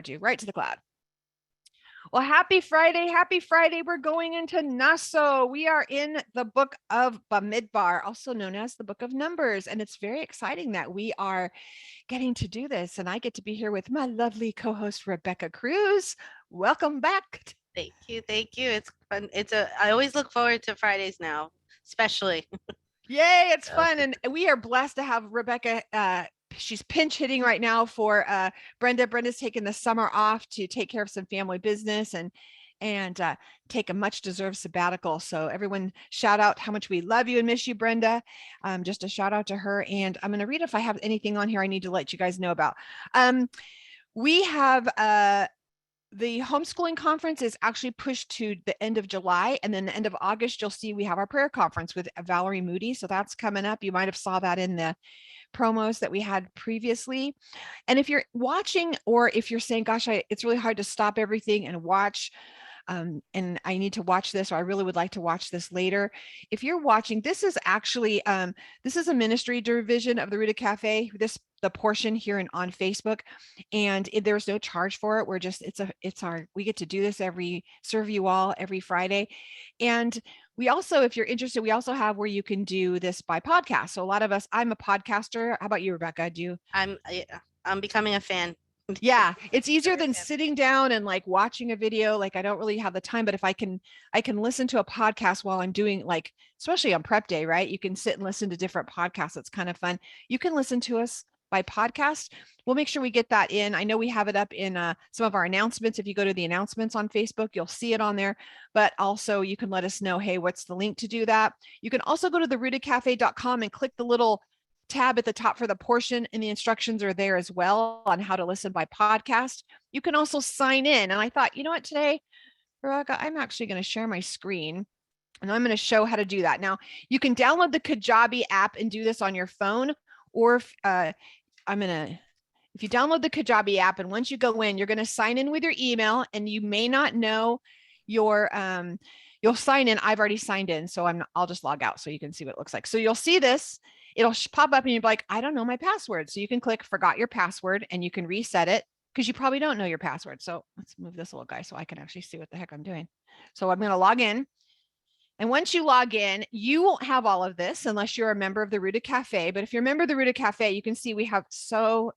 you right to the cloud. Well, happy Friday. Happy Friday. We're going into Naso. We are in the book of Bamidbar, also known as the book of Numbers. And it's very exciting that we are getting to do this. And I get to be here with my lovely co-host, Rebecca Cruz. Welcome back. Thank you. Thank you. It's fun. I always look forward to Fridays now, especially. Yay, it's So, fun. And we are blessed to have Rebecca. She's pinch hitting right now for Brenda. Brenda's taking the summer off to take care of some family business and take a much deserved sabbatical. So everyone shout out how much we love you and miss you, Brenda. Just a shout out to her. And I'm going to read if I have anything on here I need to let you guys know about. We have the homeschooling conference is actually pushed to the end of July, and then the end of August, you'll see we have our prayer conference with Valerie Moody. So that's coming up. You might have saw that in the promos that we had previously. And if you're watching, or if you're saying, gosh, it's really hard to stop everything and watch, and I need to watch this, or I really would like to watch this later. If you're watching, this is actually, this is a ministry division of the Ruta Cafe, the portion here on Facebook, and there's no charge for it. We're just, we get to do this serve you all every Friday. And we also, if you're interested, we also have where you can do this by podcast. So a lot of us, I'm a podcaster. How about you, Rebecca? I'm becoming a fan. Yeah, it's easier than sitting down and like watching a video. Like I don't really have the time, but if I can listen to a podcast while I'm doing, like, especially on prep day, right? You can sit and listen to different podcasts. It's kind of fun. You can listen to us by podcast. We'll make sure we get that in. I know we have it up in some of our announcements. If you go to the announcements on Facebook, you'll see it on there, but also you can let us know, hey, what's the link to do that? You can also go to therootacafe.com and click the little tab at the top for the portion, and the instructions are there as well on how to listen by podcast. You can also sign in. And I thought, you know what, today, Rebecca, I'm actually going to share my screen and I'm going to show how to do that. Now, you can download the Kajabi app and do this on your phone, or if you download the Kajabi app and once you go in, you're going to sign in with your email, and you may not know your you'll sign in. I've already signed in, so I'll just log out so you can see what it looks like. So you'll see this, it'll pop up and you'll be like, I don't know my password. So you can click forgot your password and you can reset it, because you probably don't know your password. So let's move this little guy so I can actually see what the heck I'm doing. So I'm going to log in. And once you log in, you won't have all of this unless you're a member of the Ruta Cafe. But if you're a member of the Ruta Cafe, you can see we have so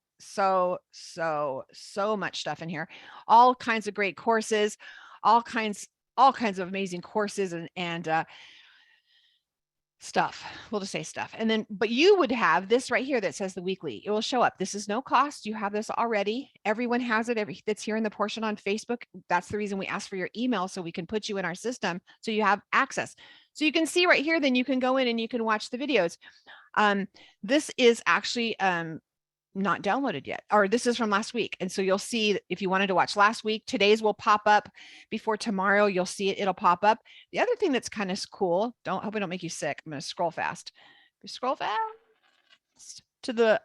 much stuff in here. All kinds of great courses, all kinds of amazing courses and stuff. We'll just say stuff. And then, but you would have this right here that says the weekly. It will show up. This is no cost. You have this already. Everyone has it. That's here in the portion on Facebook. That's the reason we ask for your email, so we can put you in our system so you have access. So you can see right here, then you can go in and you can watch the videos. This is actually not downloaded yet, or this is from last week. And so you'll see, if you wanted to watch last week, today's will pop up before tomorrow. You'll see it, it'll pop up. The other thing that's kind of cool, hope I don't make you sick. I'm going to scroll fast. Scroll fast to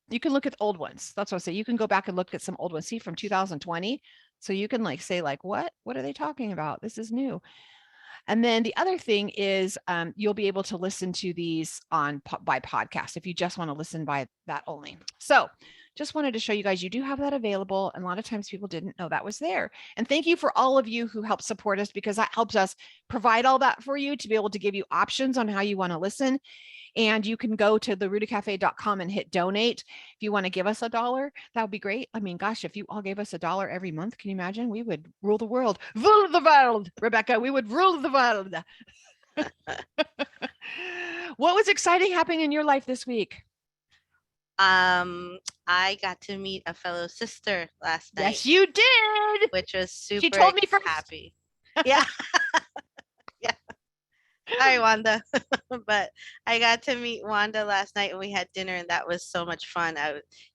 you can look at old ones. That's what I say. You can go back and look at some old ones, see, from 2020. So you can like say like, what are they talking about? This is new. And then the other thing is you'll be able to listen to these by podcast if you just want to listen by that only. So just wanted to show you guys, you do have that available. And a lot of times people didn't know that was there. And thank you for all of you who help support us, because that helps us provide all that for you to be able to give you options on how you want to listen. And you can go to therootacafe.com and hit donate. If you want to give us $1, that would be great. I mean, gosh, if you all gave us $1 every month, can you imagine? We would rule the world. Rule the world, Rebecca. We would rule the world. What was exciting happening in your life this week? I got to meet a fellow sister last night. Yes, you did. Which was super She told me first. Happy. Yeah. Yeah. Sorry, Wanda. But I got to meet Wanda last night and we had dinner, and that was so much fun.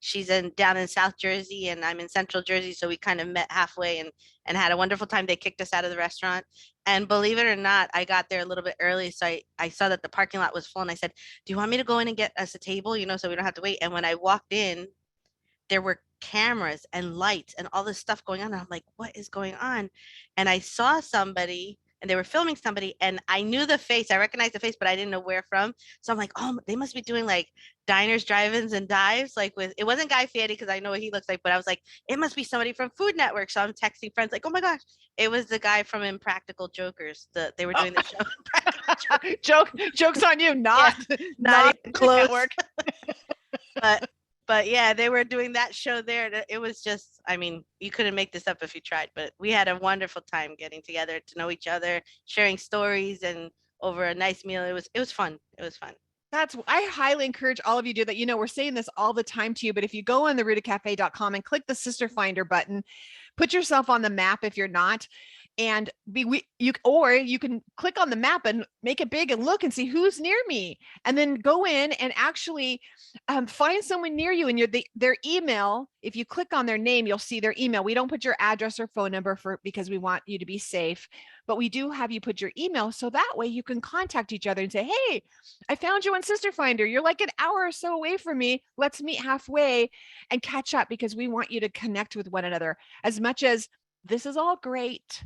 She's down in South Jersey and I'm in Central Jersey, so we kind of met halfway and had a wonderful time. They kicked us out of the restaurant. And believe it or not, I got there a little bit early, so I saw that the parking lot was full, and I said, do you want me to go in and get us a table, so we don't have to wait? And when I walked in, there were cameras and lights and all this stuff going on. And I'm like, what is going on? And I saw somebody, and they were filming somebody, and I knew the face. I recognized the face, but I didn't know where from. So I'm like, oh, they must be doing like diners, drive-ins, and dives. Like with, it wasn't Guy Fieri because I know what he looks like, but I was like, it must be somebody from Food Network. So I'm texting friends like, oh my gosh, it was the guy from Impractical Jokers. They were Oh, doing the show Impractical Jokers. jokes on you, Yeah, not not not even Food close. Network. but but yeah, they were doing that show there. It was just, I mean, you couldn't make this up if you tried. But we had a wonderful time getting together to know each other, sharing stories, and over a nice meal. It was fun. It was fun. I highly encourage all of you to do that. We're saying this all the time to you, but if you go on the rutacafe.com and click the Sister Finder button, put yourself on the map if you're not, and you can click on the map and make it big and look and see who's near me, and then go in and actually find someone near you and their email. If you click on their name, you'll see their email. We don't put your address or phone number because we want you to be safe, but we do have you put your email so that way you can contact each other and say, hey, I found you on Sister Finder. You're like an hour or so away from me. Let's meet halfway and catch up, because we want you to connect with one another. As much as this is all great,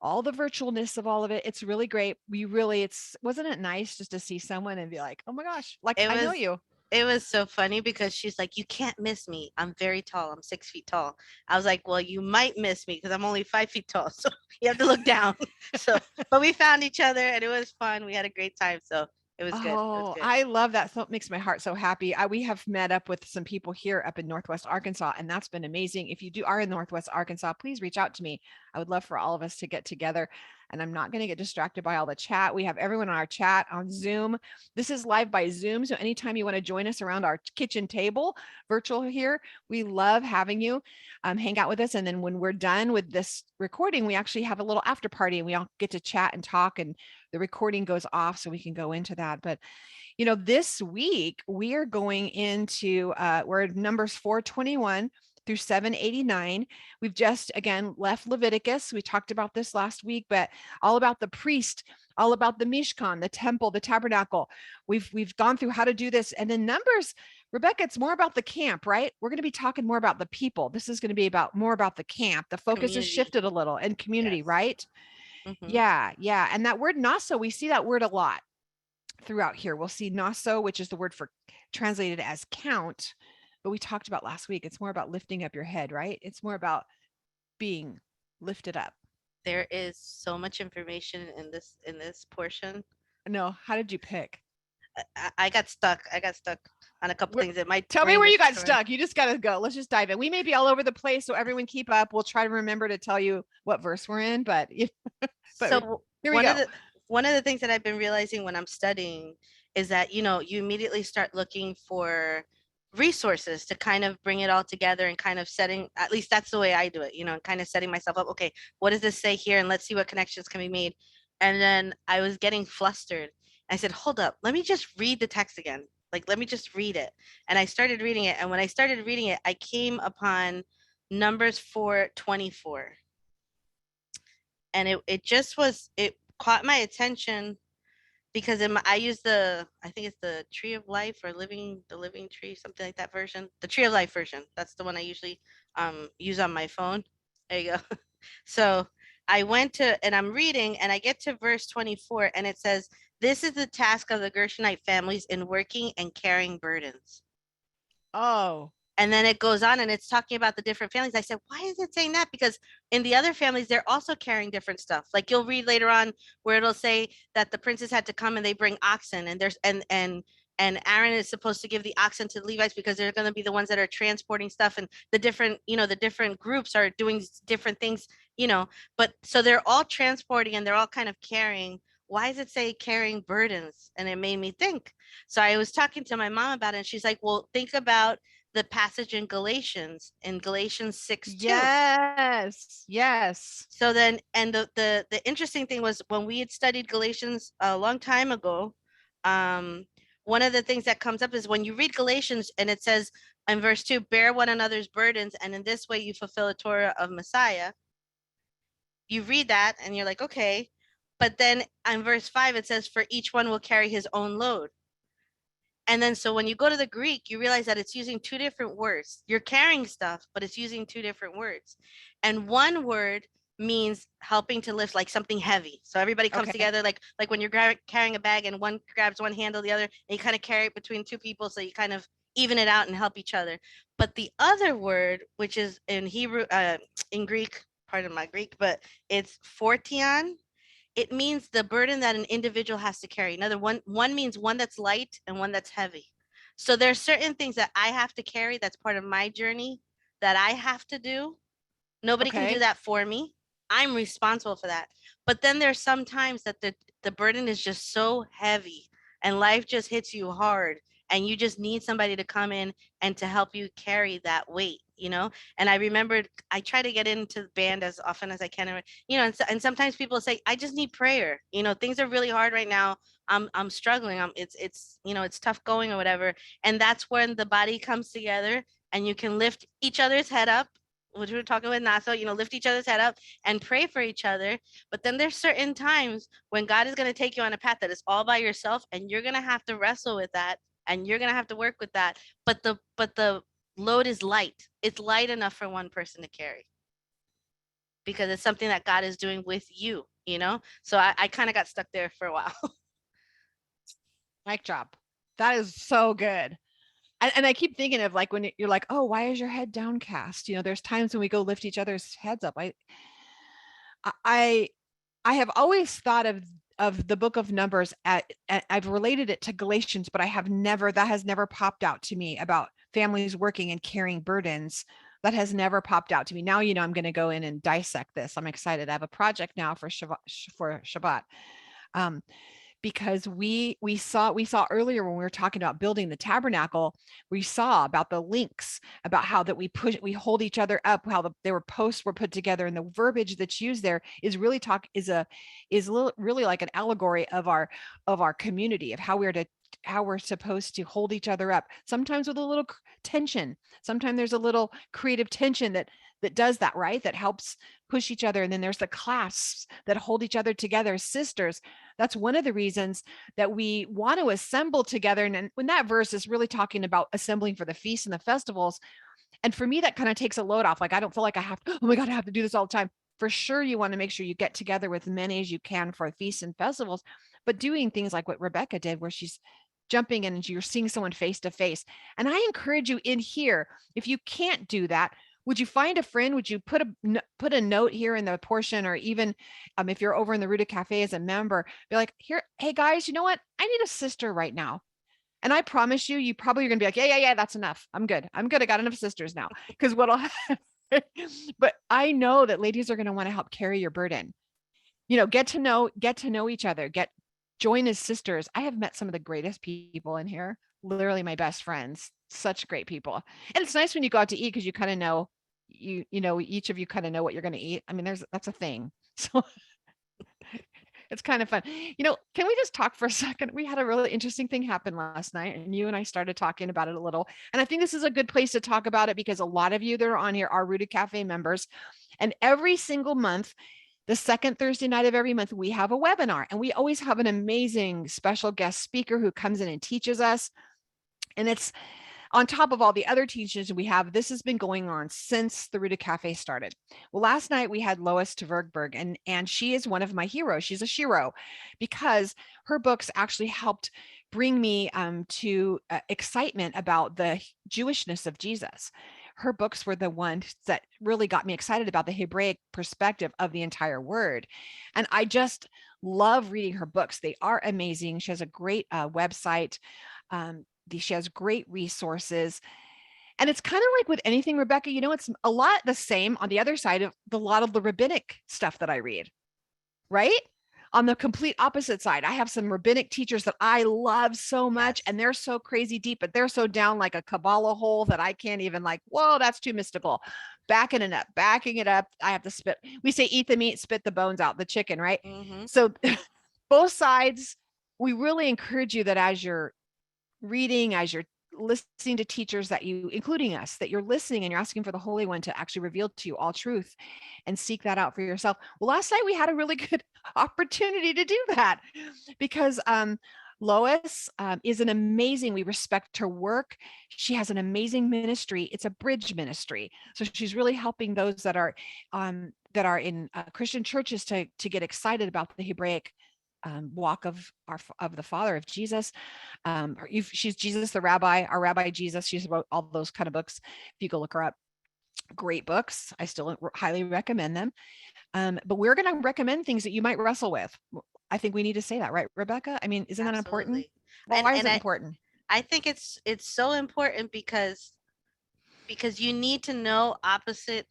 all the virtualness of all of it, it's really great. Wasn't it nice just to see someone and be like, oh my gosh, like It I know was you. it was so funny because she's like, you can't miss me. I'm very tall. I'm 6 feet tall. I was like, well, you might miss me because I'm only 5 feet tall. So you have to look down. So, but we found each other and it was fun. We had a great time. So it was good. It was Oh, good. I love that. So it makes my heart so happy. We have met up with some people here up in Northwest Arkansas, and that's been amazing. If you are in Northwest Arkansas, please reach out to me. I would love for all of us to get together. And I'm not going to get distracted by all the chat. We have everyone on our chat on Zoom. This is live by Zoom. So anytime you want to join us around our kitchen table, virtual here, we love having you hang out with us. And then when we're done with this recording, we actually have a little after party and we all get to chat and talk, and the recording goes off so we can go into that. But this week we are going into we're numbers 421 through 789. We've just again left Leviticus. We talked about this last week, but all about the priest, all about the Mishkan, the temple, the tabernacle. We've gone through how to do this. And then Numbers, Rebecca, it's more about the camp, right? We're going to be talking more about the people. This is going to be more about the camp. The focus has Community. shifted a little, and community, Yes. right? Hmm. Yeah, yeah. And that word Naso, we see that word a lot throughout here. We'll see Naso, which is the word for translated as count, but we talked about last week. It's more about lifting up your head, right? It's more about being lifted up. There is so much information in this portion. No, how did you pick? I got stuck. I got stuck on a couple Where, things that my tell me brain where you just got destroyed. stuck. You just got to go. Let's just dive in. We may be all over the place, so everyone keep up. We'll try to remember to tell you what verse we're in, but but So here we one of go. the things that I've been realizing when I'm studying is that, you immediately start looking for resources to kind of bring it all together and kind of setting, at least that's the way I do it, and kind of setting myself up. Okay, what does this say here? And let's see what connections can be made. And then I was getting flustered. I said, hold up, let me just read the text again. Like, let me just read it. And I started reading it. And when I started reading it, I came upon Numbers 4:24, and it just was, it caught my attention because I use I think it's the Tree of Life or the Living Tree, something like that version, the Tree of Life version. That's the one I usually use on my phone. There you go. So I went to, and I'm reading, and I get to verse 24, and it says, this is the task of the Gershonite families in working and carrying burdens. Oh, And then it goes on and it's talking about the different families. I said, why is it saying that? Because in the other families, they're also carrying different stuff. Like you'll read later on where it'll say that the princes had to come and they bring oxen, and there's and Aaron is supposed to give the oxen to the Levites because they're going to be the ones that are transporting stuff, and the different, the different groups are doing different things, but so they're all transporting and they're all kind of carrying. Why does it say carrying burdens? And it made me think. So I was talking to my mom about it, and she's like, well, think about the passage in Galatians 6:2. yes, yes. So then, and the interesting thing was when we had studied Galatians a long time ago, um, one of the things that comes up is when you read Galatians and it says in verse 2, bear one another's burdens, and in this way you fulfill the Torah of Messiah. You read that and you're like, okay. But then on verse 5, it says, for each one will carry his own load. And then so when you go to the Greek, you realize that it's using two different words. You're carrying stuff, but it's using two different words. And one word means helping to lift like something heavy. So everybody comes Okay. together, like when you're carrying a bag and one grabs one handle, the other, and you kind of carry it between two people, so you kind of even it out and help each other. But the other word, which is in Hebrew, in Greek, pardon my Greek, but it's fortion. It means the burden that an individual has to carry. Another one means one that's light and one that's heavy. So there's certain things that I have to carry that's part of my journey that I have to do. Nobody can do Okay. that for me. I'm responsible for that. But then there's some times that the burden is just so heavy and life just hits you hard and you just need somebody to come in and to help you carry that weight, you know? And I remembered I try to get into the band as often as I can, you know, and sometimes people say I just need prayer. You know, things are really hard right now. I'm struggling. It's you know, it's tough going or whatever. And that's when the body comes together and you can lift each other's head up, which we were talking with Naso, you know, lift each other's head up and pray for each other. But then there's certain times when God is going to take you on a path that is all by yourself, and you're going to have to wrestle with that, and you're going to have to work with that. But the load is light. It's light enough for one person to carry because it's something that God is doing with you, you know? So I kind of got stuck there for a while. Mic drop. That is so good. And I keep thinking of like when you're like, oh, why is your head downcast? You know, there's times when we go lift each other's heads up. I I have always thought of the book of Numbers I've related it to Galatians, but I have never that has never popped out to me about families working and carrying burdens. That has never popped out to me. Now, you know, I'm going to go in and dissect this. I'm excited. I have a project now for Shabbat. Um, because we saw earlier when we were talking about building the tabernacle, we saw about the links, about how that we hold each other up, how they were posts were put together, and the verbiage that's used there is really really like an allegory of our community, of how we're supposed to hold each other up, sometimes with a little tension. Sometimes there's a little creative tension that does that, right, that helps push each other. And then there's the clasps that hold each other together, sisters. That's one of the reasons that we want to assemble together. And when that verse is really talking about assembling for the feasts and the festivals, and for me, that kind of takes a load off. Like, I don't feel like I have to, oh my God, I have to do this all the time. For sure, you want to make sure you get together with many as you can for feasts and festivals, but doing things like what Rebecca did, where she's jumping in and you're seeing someone face to face. And I encourage you in here, if you can't do that, would you find a friend? Would you put a note here in the portion, or even if you're over in the Ruta Cafe as a member, be like, here, hey guys, you know what? I need a sister right now. And I promise you, you probably are going to be like, yeah, that's enough. I'm good. I'm good. I got enough sisters now. Because what'll but I know that ladies are going to want to help carry your burden. You know, get to know each other, join as sisters. I have met some of the greatest people in here, literally my best friends, such great people. And it's nice when you go out to eat because you kind of know, you know, each of you kind of know what you're going to eat. I mean, that's a thing. So it's kind of fun. You know, can we just talk for a second? We had a really interesting thing happen last night, and you and I started talking about it a little. And I think this is a good place to talk about it because a lot of you that are on here are Rooted Cafe members. And every single month, the second Thursday night of every month, we have a webinar, and we always have an amazing special guest speaker who comes in and teaches us. And it's on top of all the other teachings we have. This has been going on since the Ruta Cafe started. Well, last night we had Lois Tvergberg, and she is one of my heroes. She's a shiro because her books actually helped bring me to excitement about the Jewishness of Jesus. Her books were the ones that really got me excited about the Hebraic perspective of the entire word. And I just love reading her books. They are amazing. She has a great website. She has great resources. And it's kind of like with anything, Rebecca, you know, it's a lot the same on the other side of a lot of the rabbinic stuff that I read, right? On the complete opposite side, I have some rabbinic teachers that I love so much, Yes. and they're so crazy deep, but they're so down like a Kabbalah hole that I can't even like, whoa, that's too mystical. Backing it up. I have to spit. We say, eat the meat, spit the bones out, the chicken, right? Mm-hmm. So both sides, we really encourage you that as you're reading, as you're listening to teachers that you, including us, that you're listening and you're asking for the Holy One to actually reveal to you all truth and seek that out for yourself. Well, last night we had a really good opportunity to do that because Lois is an amazing, we respect her work. She has an amazing ministry. It's a bridge ministry. So she's really helping those that are in Christian churches to get excited about the Hebraic walk of the Father of Jesus. She's Jesus the Rabbi, our Rabbi Jesus. She's wrote all those kind of books. If you go look her up, great books. I still highly recommend them. But we're going to recommend things that you might wrestle with. I think we need to say that, right, Rebecca? I mean, isn't that important? Absolutely. And Why is and it I important? I think it's so important because you need to know opposite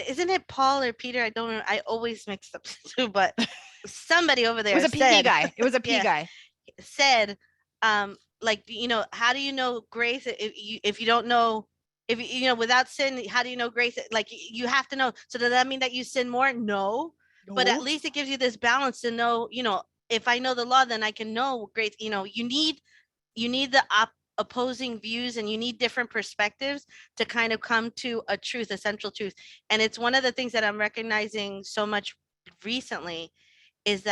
isn't it Paul or Peter? I don't know. I always mix up the two, but somebody over It was there a P said, guy. It was a P yeah, guy. said, like, how do you know grace if you don't know, if without sin, how do you know grace? Like, you have to know. So does that mean that you sin more? No, but at No. least it gives you this balance to know, if I know the law, then I can know grace. You need the opposing views, and you need different perspectives to kind of come to a truth, a central truth. And it's one of the things that I'm recognizing so much recently is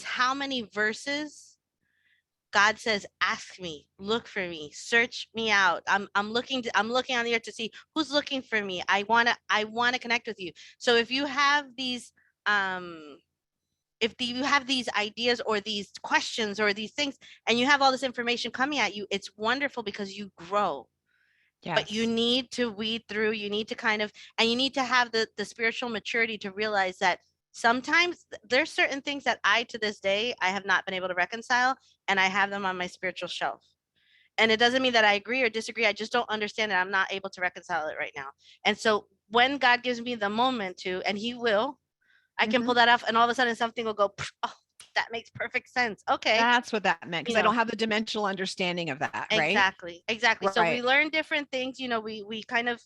how many verses God says, ask me, look for me, search me out. I'm looking on the earth to see who's looking for me. I want to connect with you. So if you have these ideas or these questions or these things, and you have all this information coming at you, it's wonderful because you grow. But you Yes. need to weed through, you need to and you need to have the spiritual maturity to realize that sometimes there's certain things that to this day, I have not been able to reconcile, and I have them on my spiritual shelf. And it doesn't mean that I agree or disagree. I just don't understand it. I'm not able to reconcile it right now. And so when God gives me the moment to, and he will, I can Mm-hmm. pull that off, and all of a sudden something will go, oh, that makes perfect sense. Okay. That's what that meant You because I know, don't have the dimensional understanding of that, right? exactly. Exactly. So we Right. learn different things, we kind of,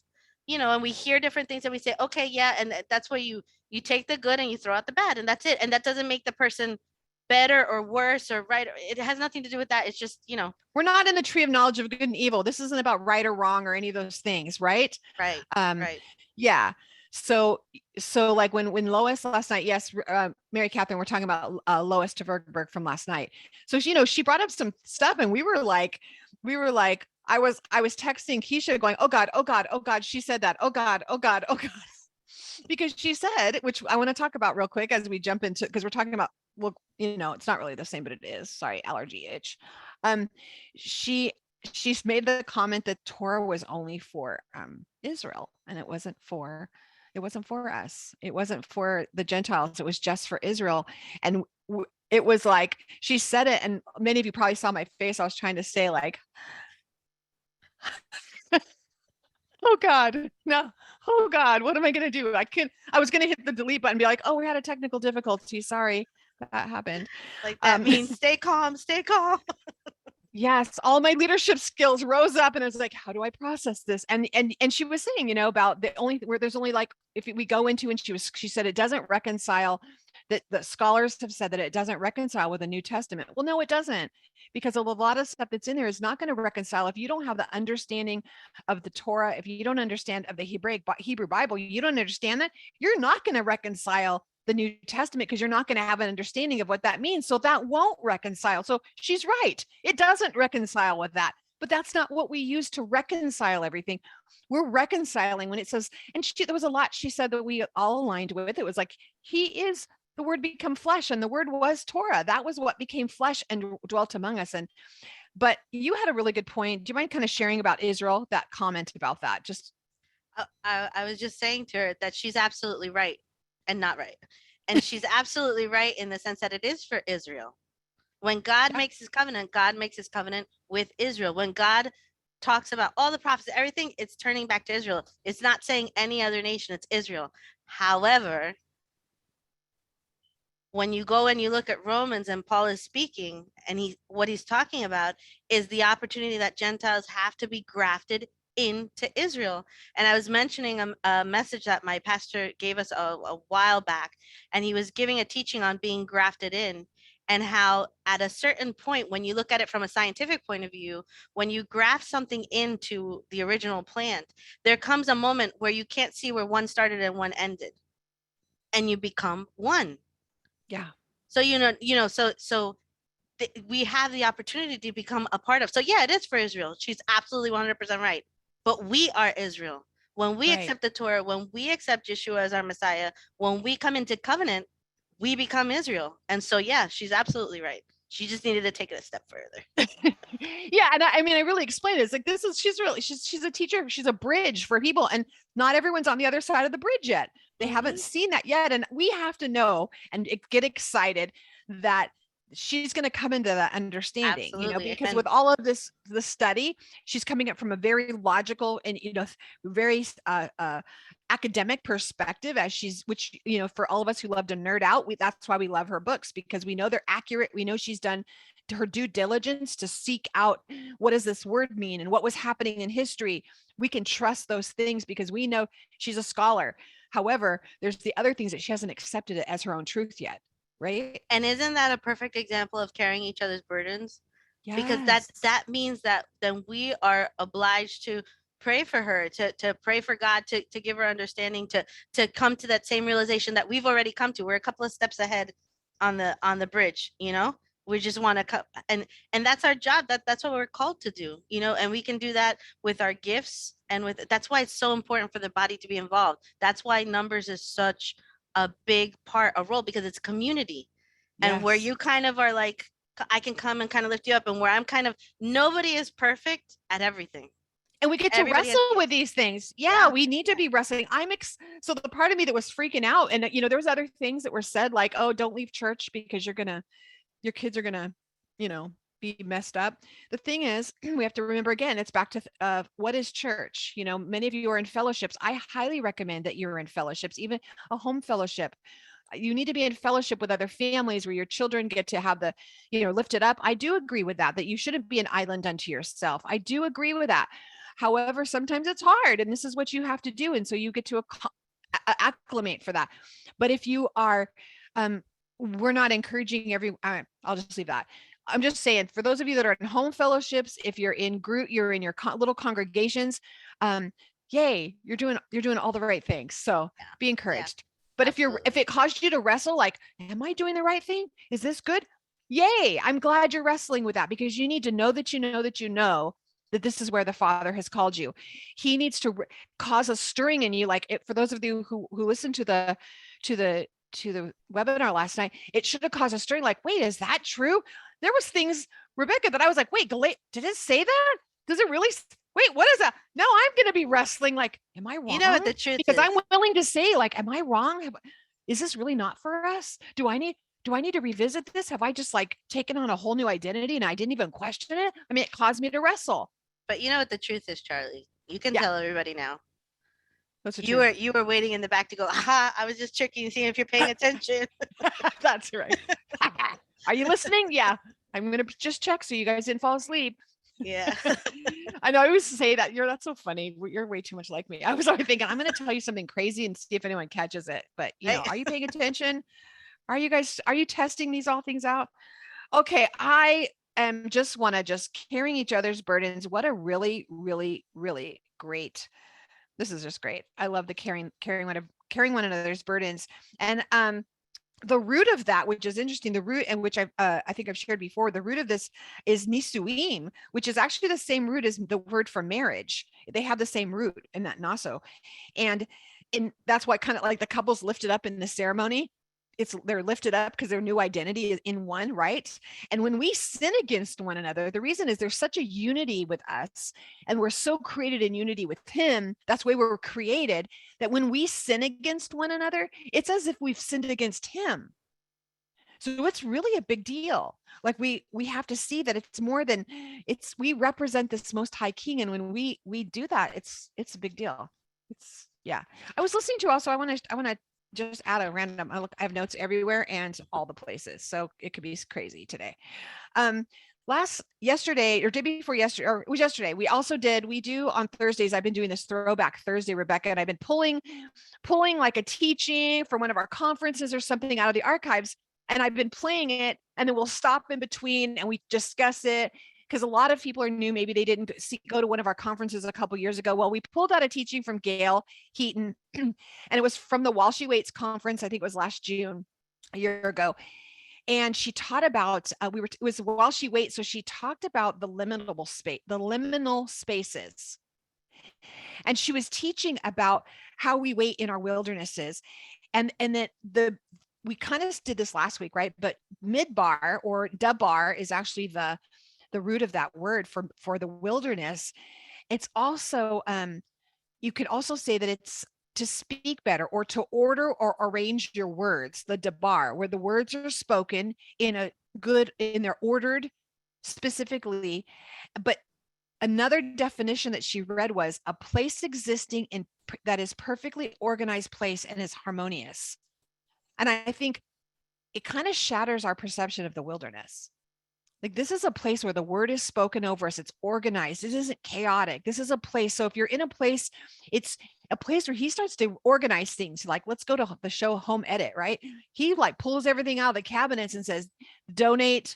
and we hear different things, and we say, okay, yeah. And that's where you take the good and you throw out the bad, and that's it. And that doesn't make the person better or worse or right. It has nothing to do with that. It's just, We're not in the tree of knowledge of good and evil. This isn't about right or wrong or any of those things, right? right, Um, right. yeah. So like when Lois last night, yes, Mary Catherine, we're talking about Lois Tverberg from last night. So she brought up some stuff, and we were like, I was texting Keisha going, oh God, oh God, oh God, she said that, oh God, oh God, oh God, because she said, which I want to talk about real quick as we jump into, because we're talking about, well, it's not really the same, but it is. Sorry, allergy itch. Um, she she's made the comment that Torah was only for Israel, and it wasn't for us. It wasn't for the Gentiles. It was just for Israel. And it was like she said it, and many of you probably saw my face. I was trying to say like, oh God, no, oh God, what am I gonna do? I was gonna hit the delete button and be like, oh, we had a technical difficulty. Sorry, that happened. Like, that Um, means stay calm, stay calm. yes, all my leadership skills rose up, and I was like, how do I process this? And she was saying, about the only where there's only like if we go into, and she said it doesn't reconcile, that the scholars have said that it doesn't reconcile with the New Testament. Well, no, it doesn't, because a lot of stuff that's in there is not going to reconcile if you don't have the understanding of the Torah. If you don't understand of the Hebrew Bible, you don't understand that, you're not going to reconcile the New Testament, because you're not going to have an understanding of what that means. So that won't reconcile. So she's right. It doesn't reconcile with that. But that's not what we use to reconcile everything. We're reconciling when it says, and there was a lot she said that we all aligned with. It was like, he is the word become flesh, and the word was Torah. That was what became flesh and dwelt among us. But you had a really good point. Do you mind kind of sharing about Israel, that comment about that? Just I was just saying to her that she's absolutely right and not right. And she's absolutely right in the sense that it is for Israel. When God yeah, makes his covenant, God makes his covenant with Israel. When God talks about all the prophets, everything, it's turning back to Israel. It's not saying any other nation, it's Israel. However, when you go and you look at Romans, and Paul is speaking, and what he's talking about is the opportunity that Gentiles have to be grafted into Israel. And I was mentioning a message that my pastor gave us a while back, and he was giving a teaching on being grafted in, and how at a certain point, when you look at it from a scientific point of view, when you graft something into the original plant, there comes a moment where you can't see where one started and one ended, and you become one. yeah, So so we have the opportunity to become a part of. So yeah, it is for Israel. She's absolutely 100% right. But we are Israel. When we Right. accept the Torah, when we accept Yeshua as our Messiah, when we come into covenant, we become Israel. And so yeah, she's absolutely right. She just needed to take it a step further. Yeah, and I mean, I really explained it. It's like this is she's a teacher. She's a bridge for people, and not everyone's on the other side of the bridge yet. They haven't Mm-hmm. seen that yet, and we have to know and get excited that she's going to come into that understanding, Absolutely. because And with all of this the study, she's coming up from a very logical and very academic perspective, as she's, which for all of us who love to nerd out, that's why we love her books, because we know they're accurate. We know she's done her due diligence to seek out what does this word mean and what was happening in history. We can trust those things because we know she's a scholar. However, there's the other things that she hasn't accepted it as her own truth yet, right? isn't that a perfect example of carrying each other's burdens? Because Yes. that means that then we are obliged to pray for her, to pray for God to give her understanding, to come to that same realization that we've already come to. We're a couple of steps ahead on the bridge, you know. We just want to come, and that's our job. That's what we're called to do, you know. And we can do that with our gifts, and with that's why it's so important for the body to be involved. That's why numbers is such a big part, a role, because it's community. And where Yes. you kind of are like, I can come and kind of lift you up, and where I'm kind of, nobody is perfect at everything. And we get to Everybody has wrestle with gifts. these things. Yeah, Yeah. we need to be wrestling. So the part of me that was freaking out, and there was other things that were said, like, oh, don't leave church because your kids are gonna, you know, be messed up. The thing is, we have to remember again, it's back to what is church? Many of you are in fellowships. I highly recommend that you're in fellowships, even a home fellowship. You need to be in fellowship with other families where your children get to have the, lifted up. I do agree with that you shouldn't be an island unto yourself. I do agree with that. However, sometimes it's hard, and this is what you have to do. And so you get to acclimate for that. But if you are, we're not encouraging I'll just leave that. I'm just saying, for those of you that are in home fellowships, if you're in group, you're in your little congregations, yay, you're doing all the right things. So Yeah. be Yeah. encouraged. But if Absolutely. it caused you to wrestle, like, am I doing the right thing? Is this good? Yay, I'm glad you're wrestling with that, because you need to know that that this is where the Father has called you. He needs to cause a stirring in you, like for those of you who listened to the to the webinar last night, it should have caused a stirring, like, wait, is that true? There was things, Rebecca, that I was like, wait, did it say that? Does it really? Wait, what is that? Now I'm going to be wrestling, like, am I You know what wrong? the truth Because I'm is? willing to say, like, am I wrong? Is this really not for us? Do I need to revisit this? Have I just like taken on a whole new identity and I didn't even question it? I mean, it caused me to wrestle. But you know what the truth is, Charlie? You can Yeah, tell everybody now. that's the You truth. were you were waiting in the back to go, aha, I was just tricking, seeing if you're paying attention. That's right. Are you listening? Yeah. I'm going to just check so you guys didn't fall asleep. Yeah. I know I always say that. That's so funny. You're way too much like me. I was always thinking, I'm going to tell you something crazy and see if anyone catches it. But, Right? are you paying attention? Are you testing these all things out? Okay. I am just want to just carrying each other's burdens. What a really, really, really great. This is just great. I love the carrying one another's burdens. And the root of that, which is interesting, the root, and which I think I've shared before, the root of this is nisuim, which is actually the same root as the word for marriage. They have the same root in that naso, and that's why kind of like the couples lifted up in the ceremony. They're lifted up because their new identity is in one, right? And when we sin against one another, the reason is there's such a unity with us, and we're so created in unity with Him. That's the way we're created, that when we sin against one another, it's as if we've sinned against Him. So it's really a big deal. Like we have to see that it's more than we represent this most high king. And when we do that, it's a big deal. It's yeah. I was listening to also, I want to just add a random, I have notes everywhere and all the places. So it could be crazy today. Um, yesterday or day before yesterday, or it was yesterday, we do on Thursdays. I've been doing this throwback Thursday, Rebecca, and I've been pulling like a teaching from one of our conferences or something out of the archives. And I've been playing it, and then we'll stop in between and we discuss it, because a lot of people are new. Maybe they didn't go to one of our conferences a couple years ago. Well, we pulled out a teaching from Gail Heaton, and it was from the While She Waits conference. I think it was last June, a year ago. And she taught about it was while she waits, so she talked about the liminal spaces, and she was teaching about how we wait in our wildernesses, and that the we kind of did this last week, right? But midbar or dabar is actually the root of that word for the wilderness. It's also you could also say that it's to speak better or to order or arrange your words, the dabar, where the words are spoken in they're ordered specifically. But another definition that she read was a place existing in that is perfectly organized place and is harmonious. And I think it kind of shatters our perception of the wilderness. Like, this is a place where the word is spoken over us. It's organized. This isn't chaotic. This is a place. So if you're in a place, it's a place where he starts to organize things. Like, let's go to the show Home Edit, right? He like pulls everything out of the cabinets and says, donate,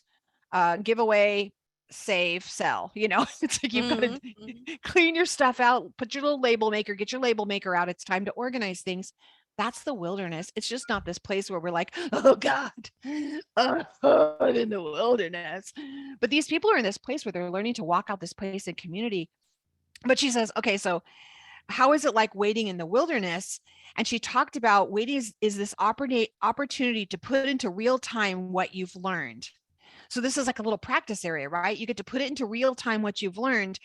give away, save, sell. It's like you've got to Hmm. clean your stuff out, put your little label maker, get your label maker out. It's time to organize things. That's the wilderness. It's just not this place where we're like, oh God, oh, I'm in the wilderness. But these people are in this place where they're learning to walk out this place in community. But she says, okay, so how is it like waiting in the wilderness? And she talked about waiting is this opportunity to put into real time what you've learned. So this is like a little practice area, right? You get to put it into real time what you've learned.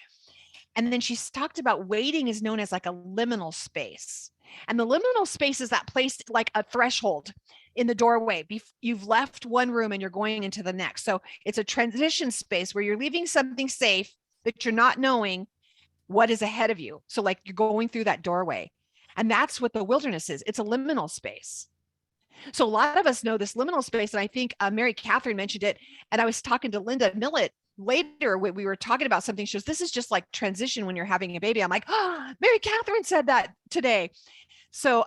And then she's talked about waiting is known as like a liminal space. And the liminal space is that place like a threshold in the doorway. You've left one room and you're going into the next. So it's a transition space where you're leaving something safe that you're not knowing what is ahead of you. So like you're going through that doorway. And that's what the wilderness is. It's a liminal space. So a lot of us know this liminal space, and I think Mary Catherine mentioned it. And I was talking to Linda Millett later when we were talking about something. She goes, "This is just like transition when you're having a baby." I'm like, "Oh, Mary Catherine said that today." So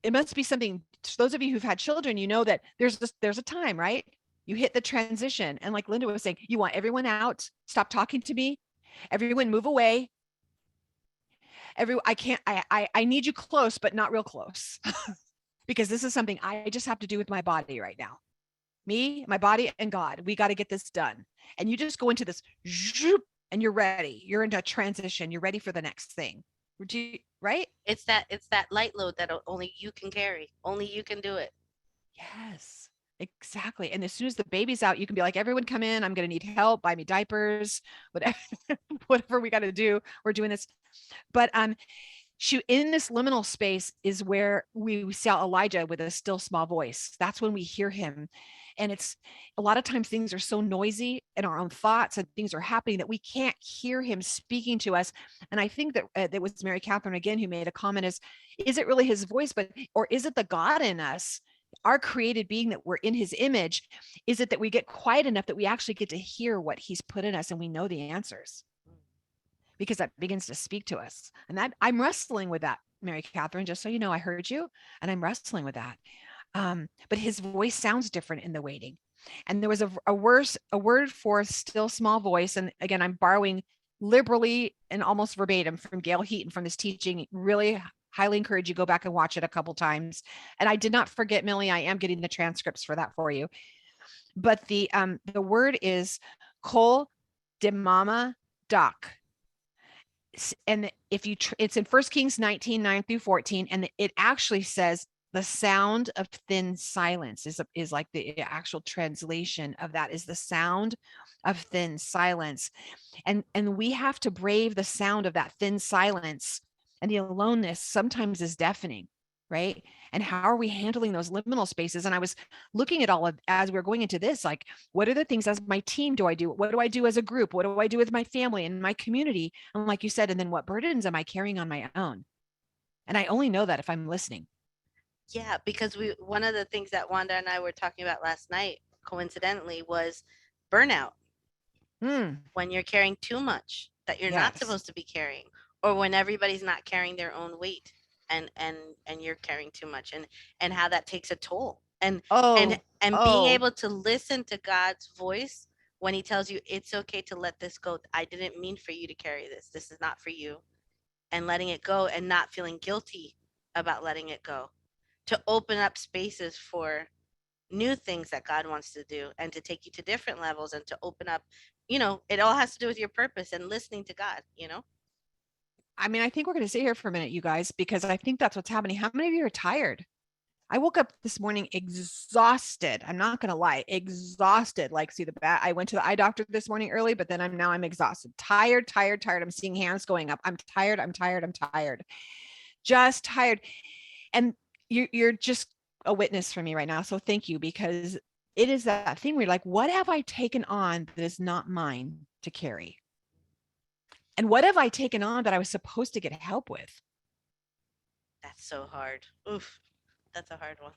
it must be something. To those of you who've had children, you know that there's a time, right? You hit the transition, and like Linda was saying, you want everyone out. Stop talking to me. Everyone move away. I can't. I need you close, but not real close. Because this is something I just have to do with my body right now. Me, my body, and God. We got to get this done. And you just go into this, and you're ready. You're into a transition. You're ready for the next thing. Would you, right? It's that light load that only you can carry. Only you can do it. Yes, exactly. And as soon as the baby's out, you can be like, everyone come in. I'm going to need help. Buy me diapers, whatever, whatever we got to do. We're doing this. But in this liminal space is where we saw Elijah with a still small voice. That's when we hear him. And it's a lot of times things are so noisy in our own thoughts and things are happening that we can't hear him speaking to us. And I think that that was Mary Catherine again who made a comment: is it really his voice, or is it the God in us, our created being, that we're in his image? Is it that we get quiet enough that we actually get to hear what he's put in us and we know the answers? Because that begins to speak to us. And that I'm wrestling with that, Mary Catherine, just so you know, I heard you and I'm wrestling with that. But his voice sounds different in the waiting. And there was a word for still small voice. And again, I'm borrowing liberally and almost verbatim from Gail Heaton from this teaching. Really highly encourage you go back and watch it a couple times. And I did not forget, Millie, I am getting the transcripts for that for you. But the word is kol demama doc. And if you it's in 1 Kings 19, 9 through 14, and it actually says the sound of thin silence is like the actual translation of that, is the sound of thin silence. And we have to brave the sound of that thin silence, and the aloneness sometimes is deafening, right? And how are we handling those liminal spaces? And I was looking at all of, as we are going into this, like, what are the things as my team do I do? What do I do as a group? What do I do with my family and my community? And like you said, and then what burdens am I carrying on my own? And I only know that if I'm listening. Yeah, because we one of the things that Wanda and I were talking about last night, coincidentally, was burnout. When you're carrying too much that you're not Yes. supposed to be carrying, or when everybody's not carrying their own weight, and you're carrying too much, and how that takes a toll, and Oh, and being oh, able to listen to God's voice when he tells you it's okay to let this go. I didn't mean for you to carry this. This is not for you. And letting it go and not feeling guilty about letting it go, to open up spaces for new things that God wants to do and to take you to different levels and to open up, it all has to do with your purpose and listening to God. I mean, I think we're going to sit here for a minute, you guys, because I think that's what's happening. How many of you are tired? I woke up this morning exhausted. I'm not going to lie, exhausted. Like, see the bat. I went to the eye doctor this morning early, but then I'm exhausted, tired, tired, tired. I'm seeing hands going up. I'm tired. I'm tired. I'm tired. Just tired. And you're just a witness for me right now. So thank you, because it is that thing where you're like, what have I taken on that is not mine to carry? And what have I taken on that I was supposed to get help with? That's so hard. Oof, that's a hard one.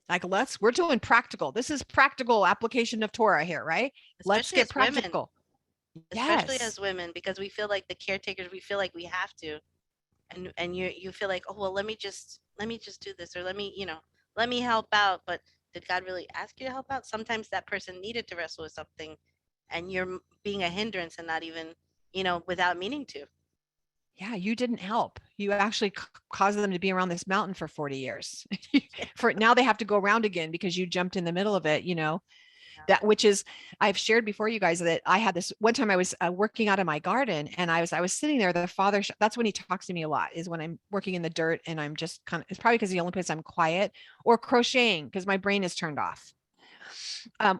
Like, we're doing practical. This is practical application of Torah here, right? Let's Especially get as women, practical. especially Yes. as women, because we feel like the caretakers, we feel like we have to, and you feel like, oh well, let me just do this, or let me help out. But did God really ask you to help out? Sometimes that person needed to wrestle with something, and you're being a hindrance and not even, without meaning to. Yeah, you didn't help. You actually caused them to be around this mountain for 40 years. For now, they have to go around again because you jumped in the middle of it, Yeah. that which is, I've shared before, you guys, that I had this one time I was working out in my garden, and I was sitting there. The father, that's when he talks to me a lot, is when I'm working in the dirt and I'm just kind of, it's probably because the only place I'm quiet, or crocheting because my brain is turned off,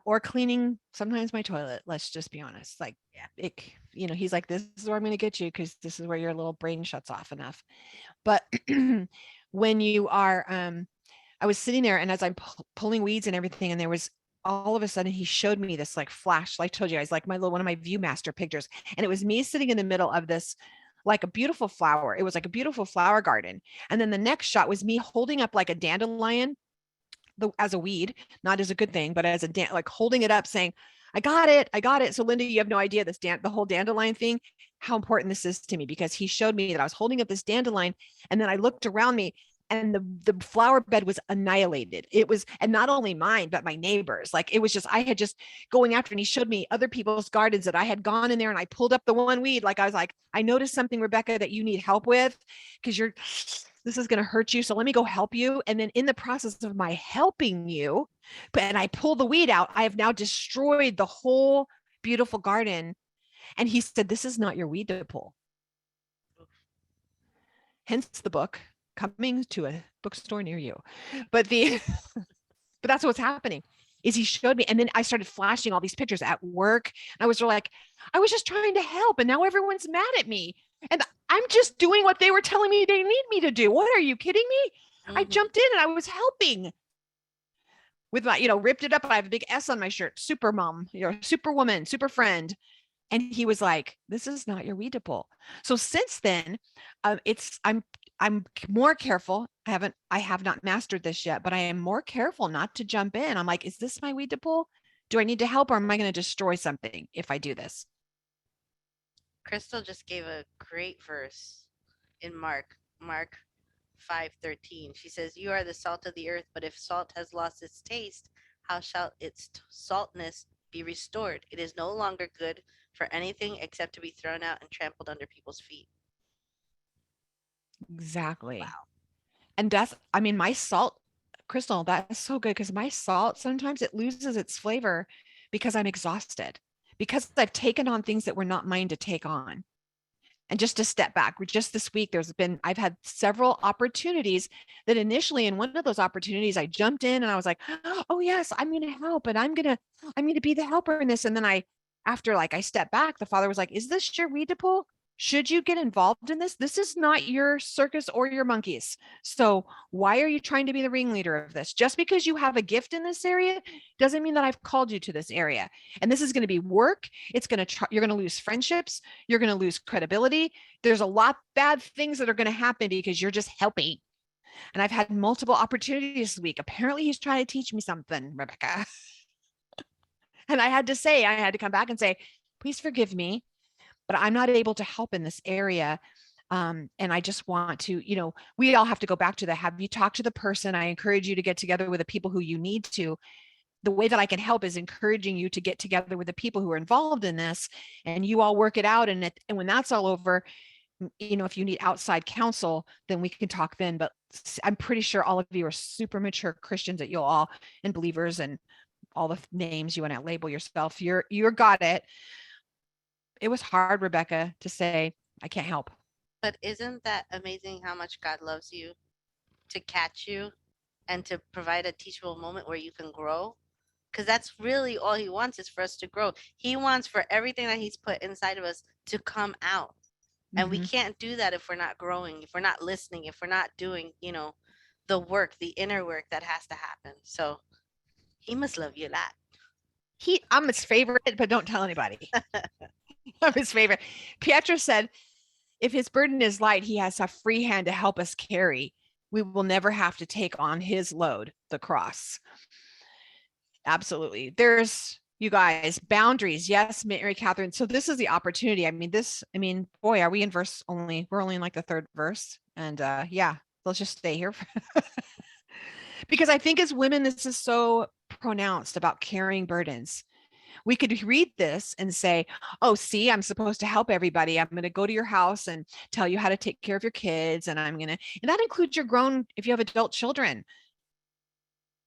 or cleaning sometimes my toilet. Let's just be honest. Like, Yeah. it, he's like, this is where I'm going to get you, because this is where your little brain shuts off enough. But when you are, I was sitting there, and as I'm pulling weeds and everything, and there was, all of a sudden he showed me this like flash, like I told you guys, like my little, one of my Viewmaster pictures. And it was me sitting in the middle of this, like a beautiful flower. It was like a beautiful flower garden. And then the next shot was me holding up like a dandelion, as a weed, not as a good thing, but as a like holding it up saying, I got it. I got it. So Linda, you have no idea the whole dandelion thing, how important this is to me, because he showed me that I was holding up this dandelion, and then I looked around me, and the flower bed was annihilated. It was, and not only mine, but my neighbors. Like, it was just, I had just going after, and he showed me other people's gardens that I had gone in there, and I pulled up the one weed. Like, I was like, I noticed something, Rebecca, that you need help with, because this is going to hurt you. So let me go help you. And then in the process of my helping you, and I pull the weed out, I have now destroyed the whole beautiful garden. And he said, this is not your weed to pull. Hence the book coming to a bookstore near you. But but that's what's happening, is he showed me. And then I started flashing all these pictures at work. I was like, I was just trying to help, and now everyone's mad at me. And I'm just doing what they were telling me they need me to do. What, are you kidding me? I Hmm. jumped in and I was helping with my, ripped it up. I have a big S on my shirt, super mom, super woman, super friend. And he was like, this is not your weed to pull. So since then, I'm more careful. I have not mastered this yet, but I am more careful not to jump in. I'm like, is this my weed to pull? Do I need to help, or am I going to destroy something if I do this? Crystal just gave a great verse in Mark 5:13. She says, "You are the salt of the earth, but if salt has lost its taste, how shall its saltness be restored? It is no longer good for anything except to be thrown out and trampled under people's feet." Exactly. Wow. And that's, I mean, my salt, Crystal, that is so good, because my salt, sometimes it loses its flavor because I'm exhausted, because I've taken on things that were not mine to take on. And just to step back, just this week, I've had several opportunities that initially, in one of those opportunities, I jumped in and I was like, oh yes, I'm going to help, and I'm going to be the helper in this. And then after like I stepped back, the father was like, is this your weed to pull? Should you get involved in this? This is not your circus or your monkeys. So why are you trying to be the ringleader of this? Just because you have a gift in this area doesn't mean that I've called you to this area. And this is going to be work. You're going to lose friendships. You're going to lose credibility. There's a lot of bad things that are going to happen because you're just helping. And I've had multiple opportunities this week. Apparently he's trying to teach me something, Rebecca. And I had to come back and say, please forgive me, but I'm not able to help in this area. And I just want to, we all have to go back to the, have you talked to the person? I encourage you to get together with the people who you need to. The way that I can help is encouraging you to get together with the people who are involved in this, and you all work it out. And when that's all over, if you need outside counsel, then we can talk then. But I'm pretty sure all of you are super mature Christians that you'll all, and believers, and all the names you want to label yourself. You're got it. It was hard, Rebecca, to say, I can't help. But isn't that amazing how much God loves you to catch you and to provide a teachable moment where you can grow? Because that's really all he wants, is for us to grow. He wants for everything that he's put inside of us to come out. And we Mm-hmm. can't do that if we're not growing, if we're not listening, if we're not doing, the work, the inner work that has to happen. So he must love you a lot. I'm his favorite, but don't tell anybody. I'm his favorite. Pietro said, if his burden is light, he has a free hand to help us carry. We will never have to take on his load, the cross. Absolutely. There's, you guys, boundaries. Yes, Mary Catherine. So this is the opportunity. Boy, are we in verse only? We're only in like the third verse. And yeah, let's just stay here. Because I think as women, this is so pronounced about carrying burdens. We could read this and say, oh, see, I'm supposed to help everybody. I'm going to go to your house and tell you how to take care of your kids. And and that includes your grown, if you have adult children.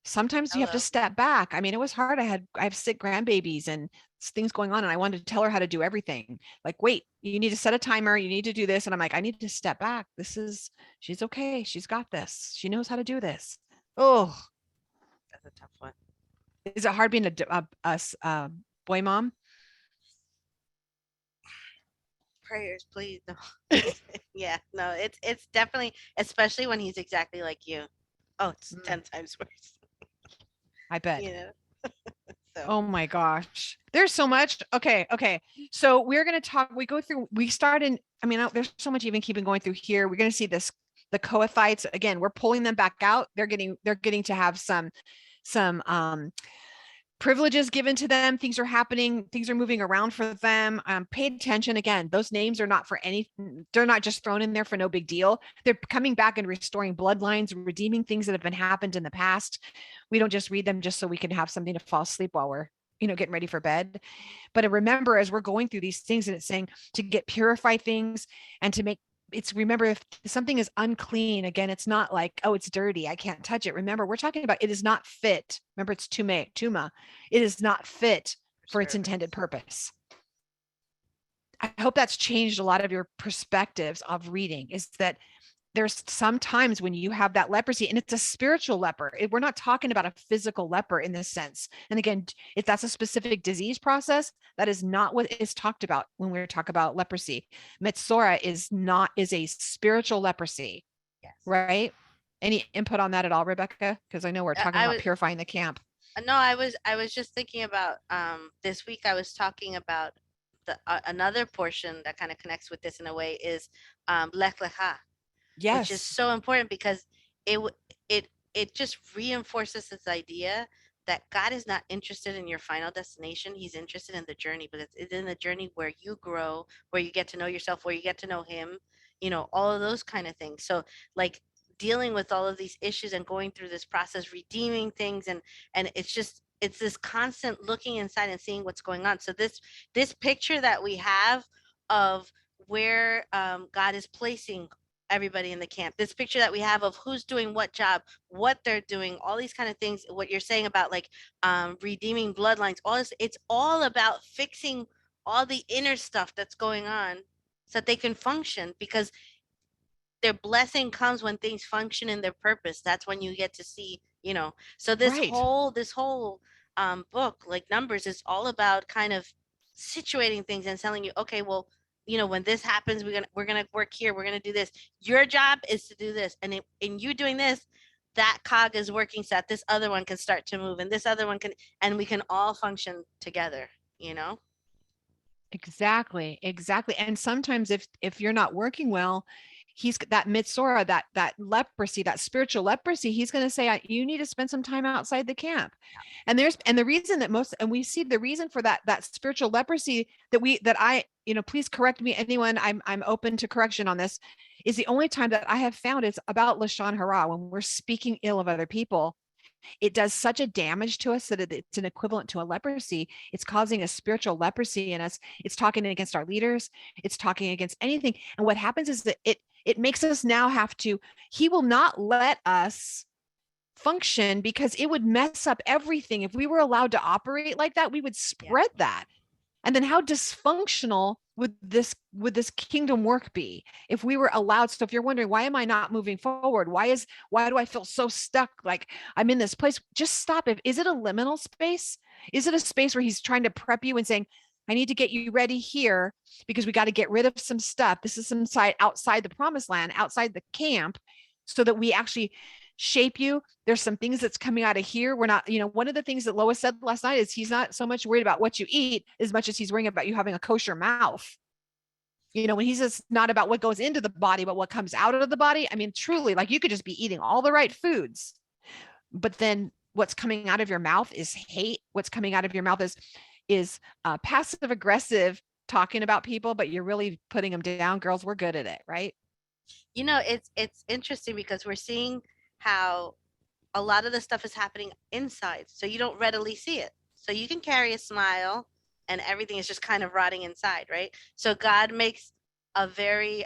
Sometimes you have to Hello. step back. It was hard. I have sick grandbabies and things going on, and I wanted to tell her how to do everything. Like, wait, you need to set a timer. You need to do this. And I'm like, I need to step back. She's okay. She's got this. She knows how to do this. Oh, That's a tough one. is it hard being a boy mom? Prayers, please. No. Yeah, no, it's definitely, especially when he's exactly like you. Oh, it's 10 times worse. I bet. You know. So Oh my gosh. There's so much. Okay. Okay. So we're going to talk, we start in, there's so much even keeping going through here. We're going to see the Kohathites. Again, we're pulling them back out. They're getting to have some privileges given to them. Things are happening. Things are moving around for them. Pay attention. Again, those names are not for any, they're not just thrown in there for no big deal. They're coming back and restoring bloodlines, redeeming things that have been happened in the past. We don't just read them just so we can have something to fall asleep while we're getting ready for bed. But remember, as we're going through these things, and it's saying to get purify things and to make, it's, remember, if something is unclean, again, it's not like, oh, it's dirty, I can't touch it. Remember, we're talking about it is not fit. Remember, it's tuma. It is not fit for its intended purpose. I hope that's changed a lot of your perspectives of reading, is that there's sometimes when you have that leprosy, and it's a spiritual leper. We're not talking about a physical leper in this sense. And again, if that's a specific disease process, that is not what is talked about when we talk about leprosy. Metsora is a spiritual leprosy, yes. right? Any input on that at all, Rebecca? Because I know we're talking about purifying the camp. No, I was just thinking about this week I was talking about the another portion that kind of connects with this in a way is Lech Lecha, which is Yes. so important because it just reinforces this idea that God is not interested in your final destination. He's interested in the journey, but it's in the journey where you grow, where you get to know yourself, where you get to know him, all of those kind of things. So like dealing with all of these issues and going through this process, redeeming things, and it's this constant looking inside and seeing what's going on. So this picture that we have of where God is placing everybody in the camp, this picture that we have of who's doing what job, what they're doing, all these kind of things, what you're saying about like redeeming bloodlines, all this, it's all about fixing all the inner stuff that's going on so that they can function, because their blessing comes when things function in their purpose. That's when you get to see, so this Right. whole book, like Numbers, is all about kind of situating things and telling you, okay, well, when this happens, we're gonna work here, we're gonna do this, your job is to do this, and in you doing this, that cog is working so that this other one can start to move, and this other one can, and we can all function together. Exactly. Exactly. And sometimes if you're not working well, he's that mitsora, that leprosy, that spiritual leprosy, he's going to say, you need to spend some time outside the camp. And the reason that we see the reason for that spiritual leprosy please correct me, anyone, I'm open to correction on this, is the only time that I have found it's about Lashon Hara, when we're speaking ill of other people. It does such a damage to us that it's an equivalent to a leprosy. It's causing a spiritual leprosy in us. It's talking against our leaders. It's talking against anything. And what happens is that it makes us now have to, he will not let us function because it would mess up everything. If we were allowed to operate like that, we would Yeah. spread that. And then how dysfunctional would this kingdom work be if we were allowed? So if you're wondering, why am I not moving forward? Why do I feel so stuck? Like I'm in this place. Just stop. Is it a liminal space? Is it a space where he's trying to prep you and saying, I need to get you ready here because we got to get rid of some stuff. This is some side outside the promised land, outside the camp, so that we actually shape you. There's some things that's coming out of here. We're not, one of the things that Lois said last night is he's not so much worried about what you eat as much as he's worrying about you having a kosher mouth. When he says not about what goes into the body, but what comes out of the body. I mean, truly, like you could just be eating all the right foods, but then what's coming out of your mouth is hate. What's coming out of your mouth is passive aggressive talking about people, but you're really putting them down. Girls, we're good at it, right? It's interesting because we're seeing how a lot of the stuff is happening inside, so you don't readily see it. So you can carry a smile and everything is just kind of rotting inside, right? So God makes a very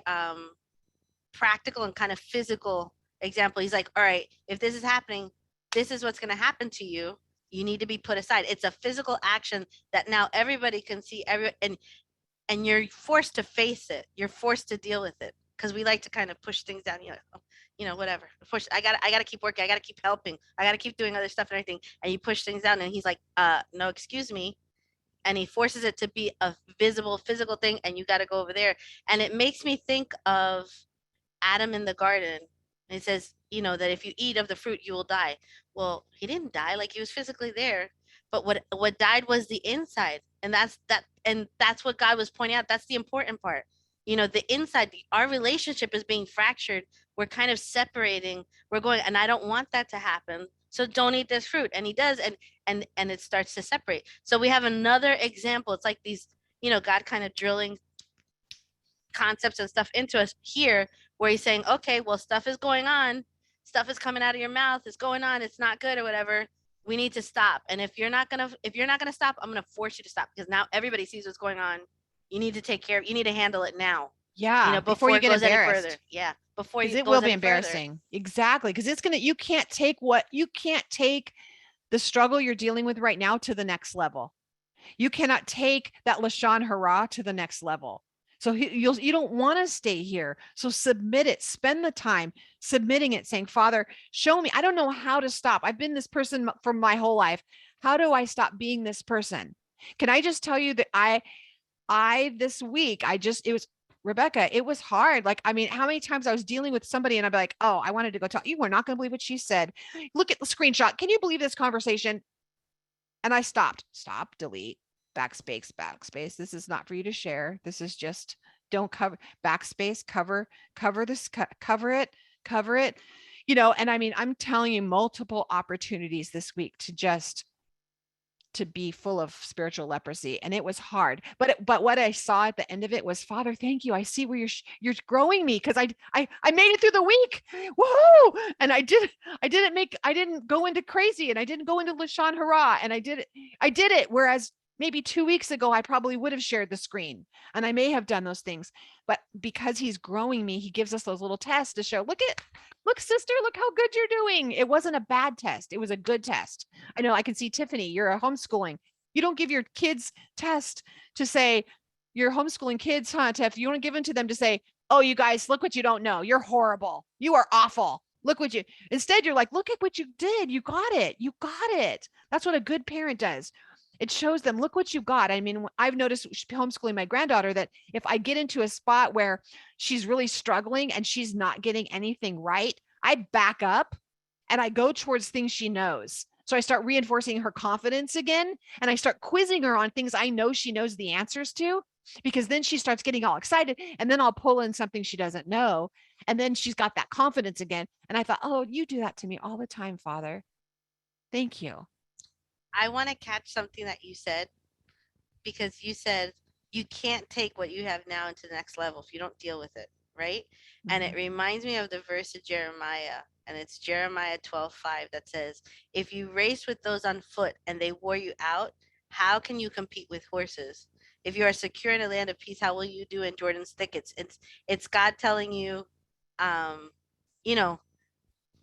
practical and kind of physical example. He's like, all right, if this is happening, this is what's going to happen to you. You need to be put aside. It's a physical action that now everybody can see, and you're forced to face it. You're forced to deal with it because we like to kind of push things down. Whatever. Push. I got to keep working. I got to keep helping. I got to keep doing other stuff and everything. And you push things down, and he's like, no, excuse me. And he forces it to be a visible, physical thing, and you got to go over there. And it makes me think of Adam in the garden. And it says, that if you eat of the fruit, you will die. Well, he didn't die; like he was physically there, but what died was the inside, and that's what God was pointing out. That's the important part. The inside, our relationship is being fractured. We're kind of separating. We're going, and I don't want that to happen. So don't eat this fruit. And he does, and it starts to separate. So we have another example. It's like these, God kind of drilling concepts and stuff into us here where he's saying, okay, well, stuff is coming out of your mouth, it's going on, it's not good or whatever. We need to stop. And if you're not gonna stop, I'm gonna force you to stop because now everybody sees what's going on. You need to you need to handle it now. Yeah, before Before you it get goes any further. embarrassed. Yeah. Before Because it it will goes be any further. embarrassing. Exactly. Because you can't take the struggle you're dealing with right now to the next level. You cannot take that Lashon Hara to the next level. So you don't want to stay here. So submit it. Spend the time submitting it, saying, Father, show me. I don't know how to stop. I've been this person for my whole life. How do I stop being this person? Can I just tell you that this week, it was Rebecca, it was hard. Like, I mean, how many times I was dealing with somebody and I'd be like, oh, I wanted to go talk. You were not going to believe what she said. Look at the screenshot. Can you believe this conversation? And I stop, delete, backspace. This is not for you to share. This is just don't cover backspace, cover this, cover it. And I mean, I'm telling you multiple opportunities this week to be full of spiritual leprosy, and it was hard, but what I saw at the end of it was, Father, thank you. I see where you're growing me, because I made it through the week. Woohoo! And I didn't go into crazy, and I didn't go into Lashon Hara, and I did it, whereas maybe 2 weeks ago I probably would have shared the screen, and I may have done those things, but because he's growing me, he gives us those little tests to show, look, sister, look how good you're doing. It wasn't a bad test, it was a good test. I know, I can see Tiffany, you're a homeschooling. You don't give your kids test to say you're homeschooling kids, huh, Tiff? You don't give them to them to say, oh, you guys, look what you don't know. You're horrible. You are awful. Look what you, instead, you're like, look at what you did. You got it. You got it. That's what a good parent does. It shows them, look what you got. I mean, I've noticed homeschooling my granddaughter that if I get into a spot where she's really struggling and she's not getting anything right, I back up and I go towards things she knows. So I start reinforcing her confidence again, and I start quizzing her on things I know she knows the answers to, because then she starts getting all excited, and then I'll pull in something she doesn't know. And then she's got that confidence again. And I thought, oh, you do that to me all the time, Father. Thank you. I want to catch something that you said because you said you can't take what you have now into the next level if you don't deal with it. right? And it Mhm. reminds me of the verse of Jeremiah, and it's Jeremiah 12:5 that says, "If you race with those on foot and they wore you out, how can you compete with horses? If you are secure in a land of peace, how will you do in Jordan's thickets?" It's God telling you, um, you know,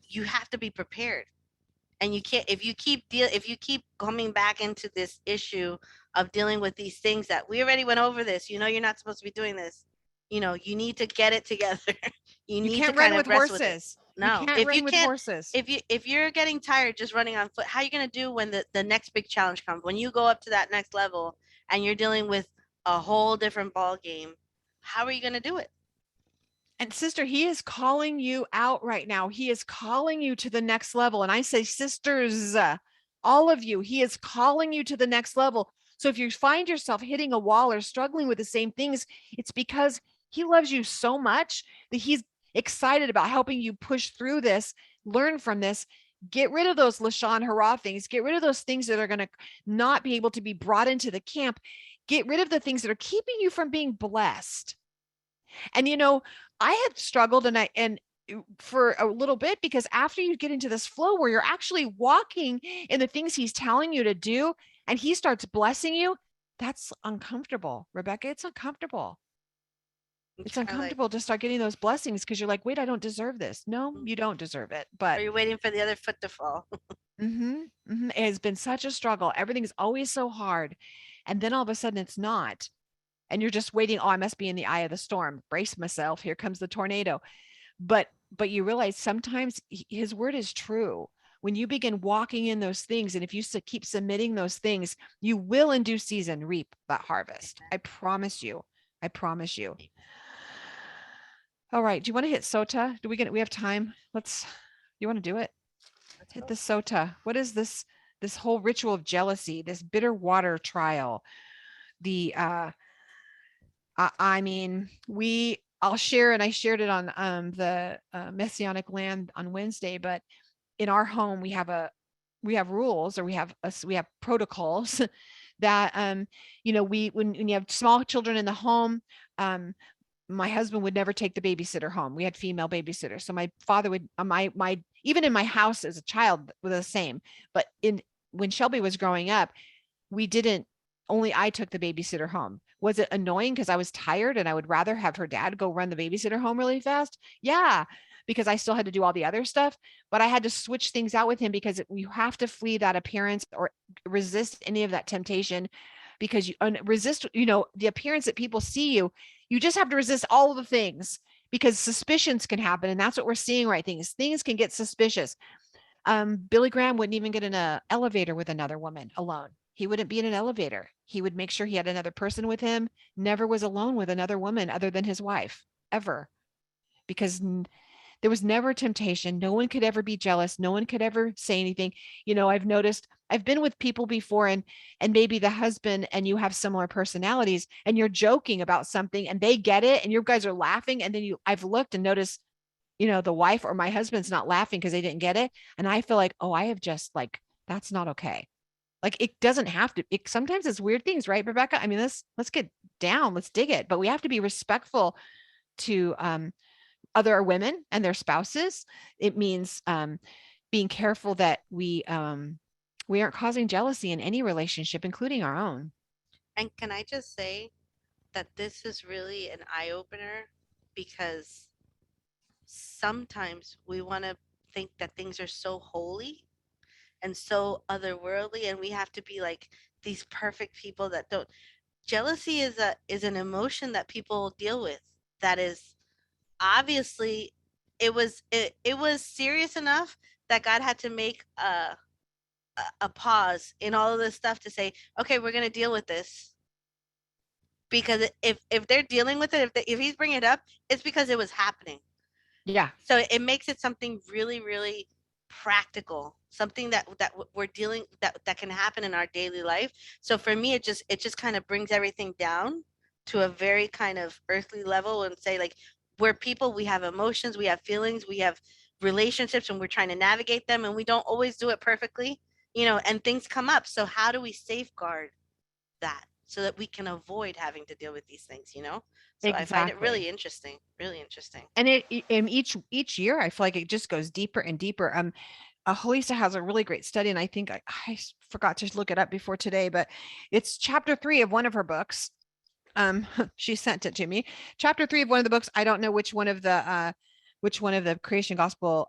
you have to be prepared, and you can't if you keep coming back into this issue of dealing with these things that we already went over this, you're not supposed to be doing this, you need to get it together. You You need to can't run kind with of wrestle with it. horses. You No, can't if you run with can't, horses. if you're getting tired just running on foot, how are you going to do when the next big challenge comes, when you go up to that next level and you're dealing with a whole different ball game? How are you going to do it? And sister, he is calling you out right now. He is calling you to the next level. And I say, sisters, all of you, he is calling you to the next level. So if you find yourself hitting a wall or struggling with the same things, it's because he loves you so much that he's excited about helping you push through this, learn from this, get rid of those Lashon Hara things, get rid of those things that are going to not be able to be brought into the camp, get rid of the things that are keeping you from being blessed. And I had struggled and for a little bit, because after you get into this flow where you're actually walking in the things he's telling you to do and he starts blessing you, that's uncomfortable, Rebecca. It's uncomfortable. You It's kind of like, uncomfortable to start getting those blessings because you're like, wait, I don't deserve this. No, mm, you don't deserve it. or But you're waiting for the other foot to fall. it has been such a struggle. Everything's always so hard. And then all of a sudden it's not. And you're just waiting. Oh, I must be in the eye of the storm. Brace myself. Here comes the tornado. But you realize sometimes his word is true. When you begin walking in those things, and if you keep submitting those things, you will in due season reap that harvest. I promise you. I promise you. All right, do you want to hit sota? We have time? You want to do it? Let's Hit go. the sota. What is this whole ritual of jealousy, this bitter water trial? The I mean, I'll share, and I shared it on the Messianic Land on Wednesday, but in our home we have rules, or we have protocols that we when you have small children in the home, um my husband would never take the babysitter home. We had female babysitters, so my father would my even in my house as a child was the same. But in when Shelby was growing up, we didn't only I took the babysitter home. Was it annoying because I was tired and I would rather have her dad go run the babysitter home really fast? Yeah, because I still had to do all the other stuff, but I had to switch things out with him because you have to flee that appearance or resist any of that temptation, because you resist, the appearance that people see you. You just have to resist all of the things, because suspicions can happen, and that's what we're seeing right. Things can get suspicious. Billy Graham wouldn't even get in an elevator with another woman alone. He wouldn't be in an elevator. He would make sure he had another person with him, never was alone with another woman other than his wife, ever, because there was never temptation. No one could ever be jealous. No one could ever say anything. I've noticed I've been with people before, and maybe the husband and you have similar personalities and you're joking about something and they get it and you guys are laughing, and then I've looked and noticed the wife or my husband's not laughing because they didn't get it. And I feel like, oh, I have just like, that's not okay. Like it doesn't have to, sometimes it's weird things, right, Rebecca? I mean, let's get down, let's dig it, but we have to be respectful to other women and their spouses. It means being careful that we aren't causing jealousy in any relationship, including our own. And can I just say that this is really an eye opener, because sometimes we want to think that things are so holy and so otherworldly, and we have to be like these perfect people that don't. Jealousy is an emotion that people deal with, that is obviously, it was serious enough that God had to make a pause in all of this stuff to say, okay, we're going to deal with this, because if they're dealing with it, if he's bringing it up, it's because it was happening. Yeah. So it makes it something really, really practical, something that we're dealing that can happen in our daily life. So for me, it just kind of brings everything down to a very kind of earthly level, and say, like, we're people, we have emotions, we have feelings, we have relationships, and we're trying to navigate them, and we don't always do it perfectly, and things come up. So how do we safeguard that? so that we can avoid having to deal with these things, you know? So I find it Exactly. really interesting, really interesting. And in each year, I feel like it just goes deeper and deeper. Halisa has a really great study, and I think I forgot to look it up before today, but it's chapter 3 of one of her books. She sent it to me. Chapter 3 of one of the books. I don't know which one of the creation gospel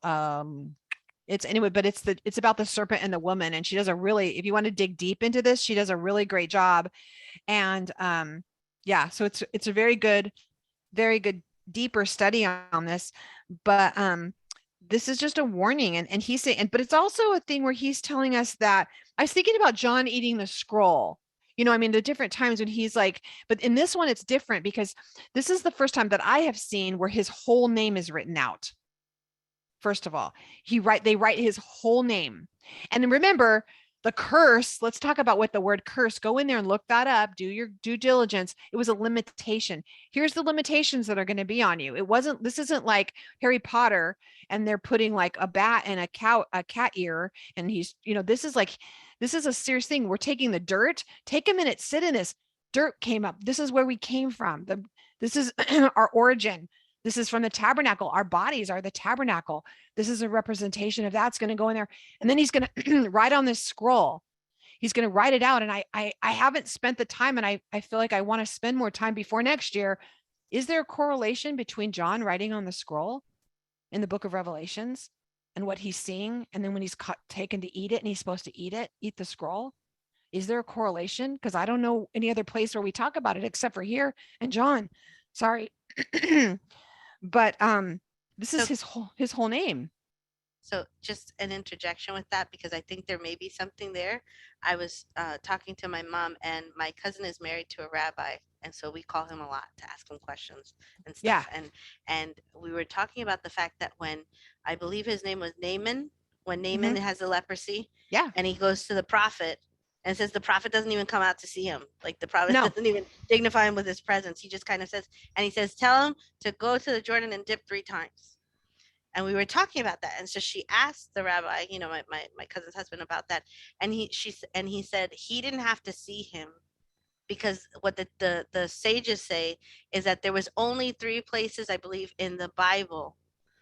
it's anyway, but it's about the serpent and the woman, and she does a really, if you want to dig deep into this, she does a really great job. And yeah, so it's a very good deeper study on this. But this is just a warning, and he's saying, and but it's also a thing where he's telling us that I was thinking about John eating the scroll. You know, I mean, the different times when he's like, but in this one, it's different because this is the first time that I have seen where his whole name is written out. First of all, they write his whole name. And remember, the curse, let's talk about what the word curse, go in there and look that up, do your due diligence. It was a limitation. Here's the limitations that are going to be on you. This isn't like Harry Potter and they're putting like a bat and a cat ear, and this is a serious thing. We're taking the dirt, take a minute, sit in this. Dirt came up. This is where we came from. This is our origin. This is from the tabernacle. Our bodies are the tabernacle. This is a representation of that's going to go in there. And then he's going to write on this scroll. He's going to write it out. And I haven't spent the time, and I feel like I want to spend more time before next year. Is there a correlation between John writing on the scroll in the book of Revelations and what he's seeing? And then when he's taken to eat it and he's supposed to eat the scroll? Is there a correlation? Because I don't know any other place where we talk about it except for here and John. Sorry. But this is So his whole name. So just an interjection with that, because I think there may be something there. I was talking to my mom, and my cousin is married to a rabbi, and so we call him a lot to ask him questions and Yeah. stuff. And we were talking about the fact that when, I believe his name was Naaman, when Naaman Mm-hmm. has the leprosy, Yeah. and he goes to the prophet and says the prophet doesn't even come out to see him. Like the prophet No. doesn't even dignify him with his presence. He just kind of says, and he says, tell him to go to the Jordan and dip 3 times. And we were talking about that, and so she asked the rabbi, my cousin's husband, about that. And he said he didn't have to see him, because what the sages say is that there was only 3 places, I believe, in the Bible,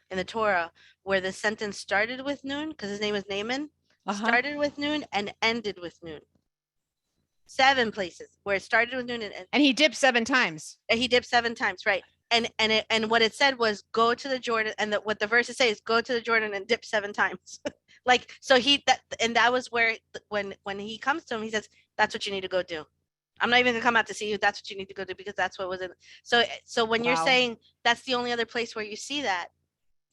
in the Torah, where the sentence started with noon, because his name was Naaman, Uh-huh. started with noon and ended with noon. 7 places where it started with noon And he dipped 7 times. and he dipped 7 times, right? And what it said was go to the Jordan, and what the verses say is go to the Jordan and dip 7 times. Like, so that was where, when he comes to him, he says, that's what you need to go do. I'm not even gonna come out to see you. That's what you need to go do, because that's what was in. So when you're Wow. saying that's the only other place where you see that,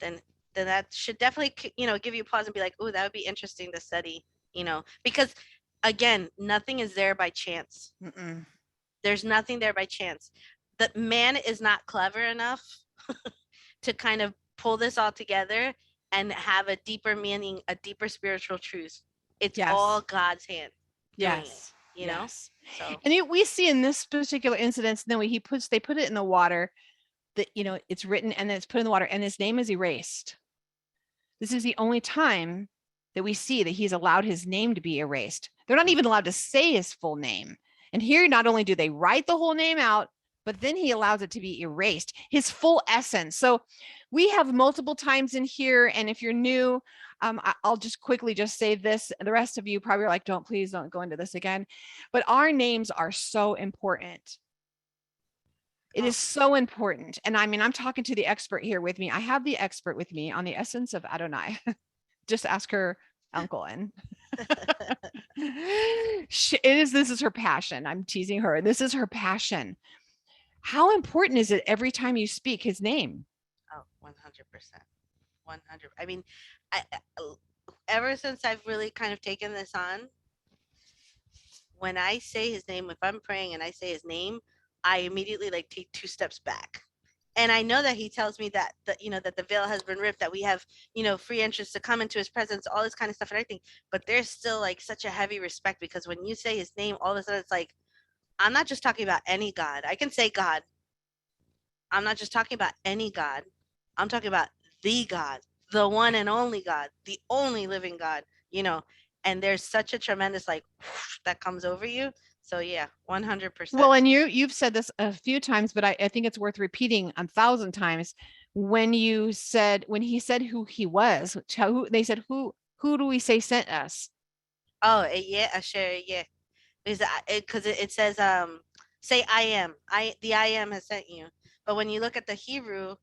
then that should definitely give you a pause and be like, oh, that would be interesting to study. Because again, nothing is there by chance. Mm-mm. There's nothing there by chance. That man is not clever enough to kind of pull this all together and have a deeper meaning, a deeper spiritual truth. It's all Yes. God's hand doing it, Yes. you know? Yes. So, And we see in this particular incident, then they put it in the water, that it's written, and then it's put in the water, and his name is erased. This is the only time that we see that he's allowed his name to be erased. They're not even allowed to say his full name. And here, not only do they write the whole name out, but then he allows it to be erased, his full essence. So we have multiple times in here. And if you're new, I'll just quickly just say this. The rest of you probably are like, please don't go into this again. But our names are so important. It oh, is so important. And I mean, I'm talking to the expert here with me. I have the expert with me on the essence of Adonai. Just ask her uncle. And this is her passion. I'm teasing her. And this is her passion. How important is it every time you speak his name? 100%. 100. I mean, ever since I've really kind of taken this on, when I say his name, if I'm praying and I say his name, I immediately like take 2 steps back. And I know that he tells me that that the veil has been ripped, that we have, free entrance to come into his presence, all this kind of stuff and everything. But there's still like such a heavy respect, because when you say his name, all of a sudden it's like, I'm not just talking about any God. I can say God. I'm not just talking about any God. I'm talking about the God, the one and only God, the only living God, and there's such a tremendous like that comes over you. So yeah, Well, 100%. and you've said this a few times, but I think it's worth repeating 1,000 times. When he said who he was, they said, who do we say sent us? Oh, yeah, I share it, yeah. Because it says say I am. I am has sent you. But when you look at the Hebrew,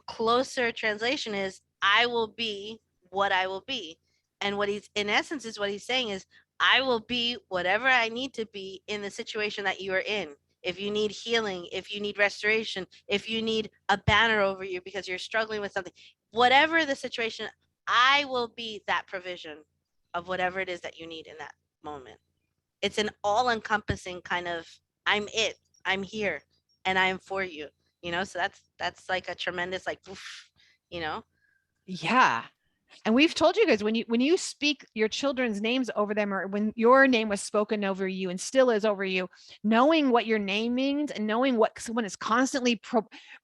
closer translation is I will be what I will be. And what he's in essence is what he's saying is I will be whatever I need to be in the situation that you are in. If you need healing, if you need restoration, if you need a banner over you because you're struggling with something, whatever the situation, I will be that provision of whatever it is that you need in that moment. It's an all-encompassing kind of I'm it, I'm here, and I'm for you. So that's like a tremendous like oof, you know. Yeah. And we've told you guys, when you speak your children's names over them, or when your name was spoken over you and still is over you, knowing what your name means and knowing what someone is constantly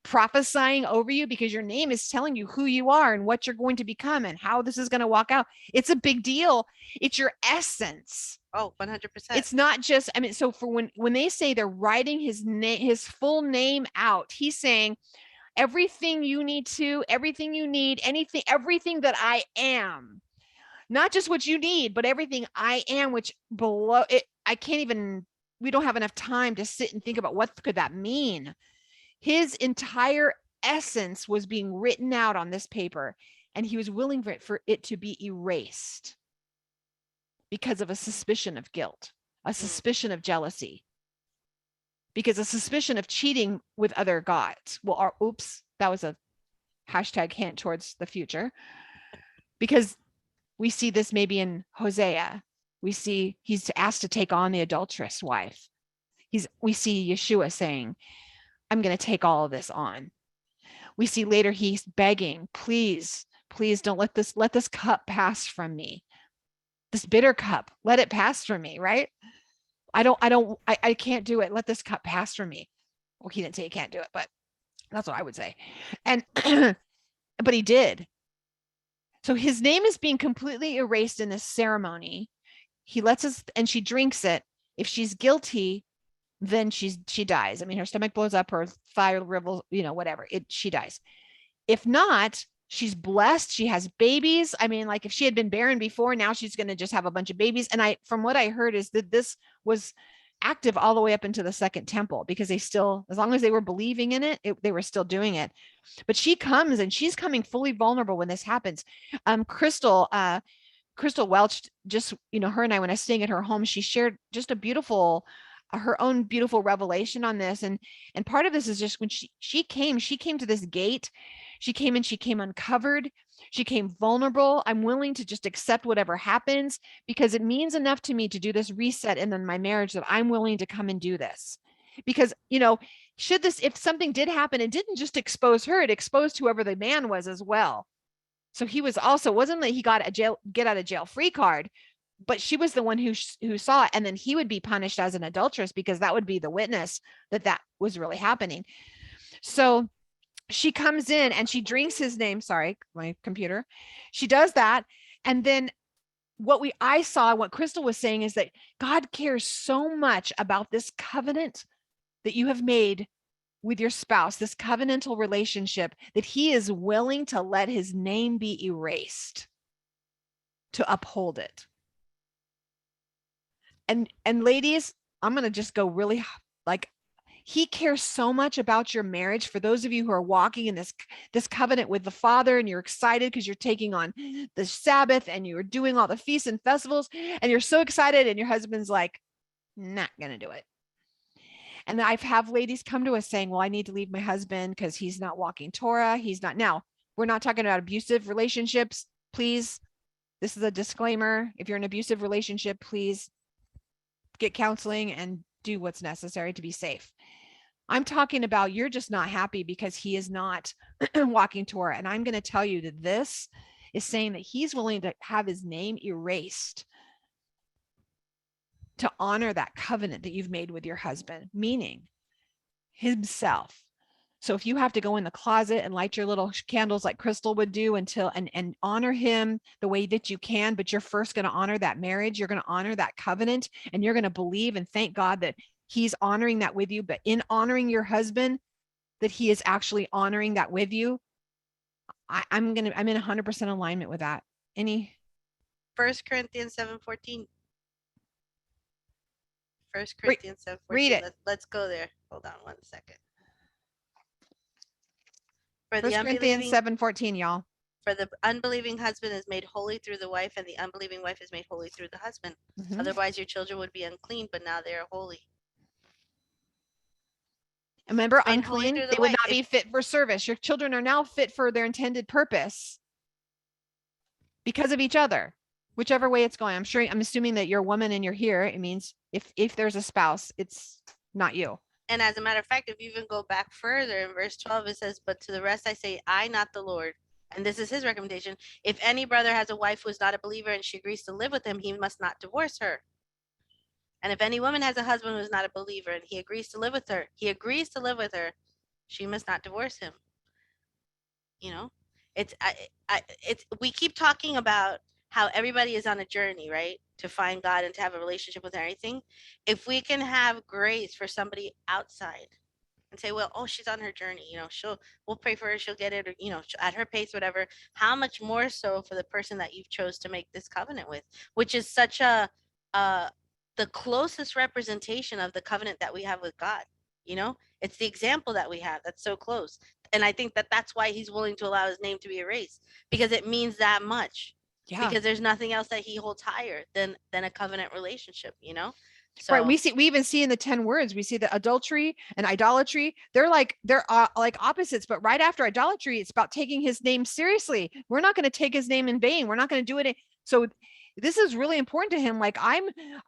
prophesying over you, because your name is telling you who you are and what you're going to become and how this is going to walk out. It's a big deal. It's your essence. Oh, 100%. It's not just, I mean, so for when they say they're writing his name, his full name out, he's saying everything you need, anything, everything that I am, not just what you need, but everything I am, which below it, I can't even, we don't have enough time to sit and think about what could that mean. His entire essence was being written out on this paper, and he was willing for it to be erased because of a suspicion of guilt, a Mm. suspicion of jealousy, because a suspicion of cheating with other gods. Well, oops, that was a hashtag hint towards the future, because we see this maybe in Hosea. We see he's asked to take on the adulterous wife. We see Yeshua saying, I'm going to take all of this on. We see later he's begging, please, please don't let this cup pass from me. This bitter cup, let it pass from me, right? I can't do it. Let this cup pass from me. Well, he didn't say he can't do it, but that's what I would say. And but he did. So his name is being completely erased in this ceremony. He lets us, and she drinks it. If she's guilty, then she dies. I mean, her stomach blows up, her fire rivels, whatever. She dies. If not, she's blessed. She has babies. I mean, like if she had been barren before, now she's going to just have a bunch of babies. And from what I heard, is that this was active all the way up into the second temple, because they still, as long as they were believing in they were still doing it. But she comes, and she's coming fully vulnerable when this happens. Crystal Welch, just, her and I, when I was staying at her home, she shared just a beautiful, her own beautiful revelation on this. And part of this is just when she came to this gate, she came uncovered. She came vulnerable. I'm willing to just accept whatever happens, because it means enough to me to do this reset and then my marriage, that I'm willing to come and do this. Because, if something did happen, it didn't just expose her, it exposed whoever the man was as well. So he was also, wasn't that he got a get out of jail free card, but she was the one who saw it, and then he would be punished as an adulteress, because that would be the witness that was really happening. So she comes in and she drinks his name. Sorry, my computer. She does that, and then what Crystal was saying is that God cares so much about this covenant that you have made with your spouse, this covenantal relationship, that he is willing to let his name be erased to uphold it. And ladies, I'm going to just go really, like, he cares so much about your marriage. For those of you who are walking in this covenant with the Father, and you're excited because you're taking on the Sabbath and you're doing all the feasts and festivals, and you're so excited, and your husband's like, not going to do it. And I've have ladies come to us saying, well, I need to leave my husband because he's not walking Torah. He's not. Now, we're not talking about abusive relationships. Please, this is a disclaimer. If you're in an abusive relationship, please get counseling and do what's necessary to be safe. I'm talking about you're just not happy because he is not walking Torah. And I'm going to tell you that this is saying that he's willing to have his name erased to honor that covenant that you've made with your husband, meaning himself. So if you have to go in the closet and light your little candles like Crystal would do until and honor him the way that you can, but you're first going to honor that marriage, you're going to honor that covenant, and you're going to believe and thank God that he's honoring that with you. But in honoring your husband, that he is actually honoring that with you. I'm in 100% alignment with that. Any 1 Corinthians 7:14. 1 read, Corinthians read 7:14. it. Let's go there. Hold on one second. For the 1 Corinthians unbelieving 7:14, y'all. For the unbelieving husband is made holy through the wife, and the unbelieving wife is made holy through the husband. Mhm. Otherwise, your children would be unclean, but now they are holy. Remember, Made holy unclean, through they the would wife. not be fit for service. Your children are now fit for their intended purpose because of each other, whichever way it's going. I'm assuming that you're a woman and you're here. It means if there's a spouse, it's not you. And as a matter of fact, if you even go back further in verse 12, it says, "But to the rest I say, I, not the Lord." And this is his recommendation. If any brother has a wife who is not a believer and she agrees to live with him, he must not divorce her. And if any woman has a husband who is not a believer and he agrees to live with her, she must not divorce him. You know, we keep talking about how everybody is on a journey, right, to find God and to have a relationship with anything. If we can have grace for somebody outside and say, well, oh, she's on her journey, we'll pray for her, she'll get it, or at her pace, whatever. How much more so for the person that you've chose to make this covenant with, which is such uh the closest representation of the covenant that we have with God. It's the example that we have that's so close. And I think that that's why he's willing to allow his name to be erased, because it means that much. Yeah. Because there's nothing else that he holds higher than a covenant relationship. Right. So We even see in the 10 words, we see that adultery and idolatry, they're like opposites, but right after idolatry, it's about taking his name seriously. We're not going to take his name in vain. We're not going to do it. So this is really important to him. Like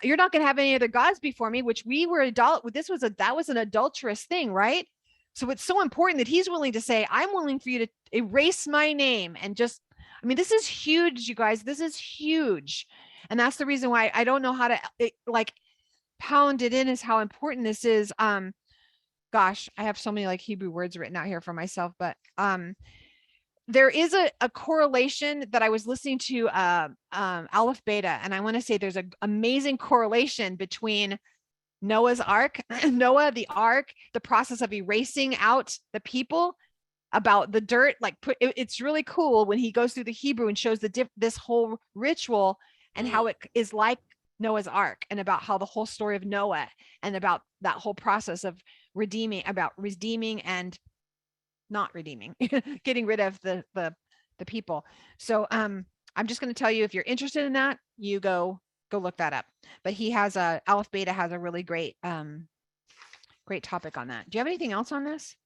you're not going to have any other gods before me, which we were that was an adulterous thing, right? So it's so important that he's willing to say, I'm willing for you to erase my name and just, this is huge, you guys. This is huge. And that's the reason why I don't know how to pound it in is how important this is. Gosh, I have so many like Hebrew words written out here for myself, but there is a correlation that I was listening to Aleph Beta, and I want to say there's an amazing correlation between Noah's Ark, Noah, the Ark, the process of erasing out the people about the dirt. It's really cool when he goes through the Hebrew and shows this whole ritual and how it is like Noah's Ark, and about how the whole story of Noah and about that whole process of redeeming and not redeeming, getting rid of the people. So I'm just going to tell you, if you're interested in that, you go look that up. But he has Aleph Beta has a really great topic on that. Do you have anything else on this?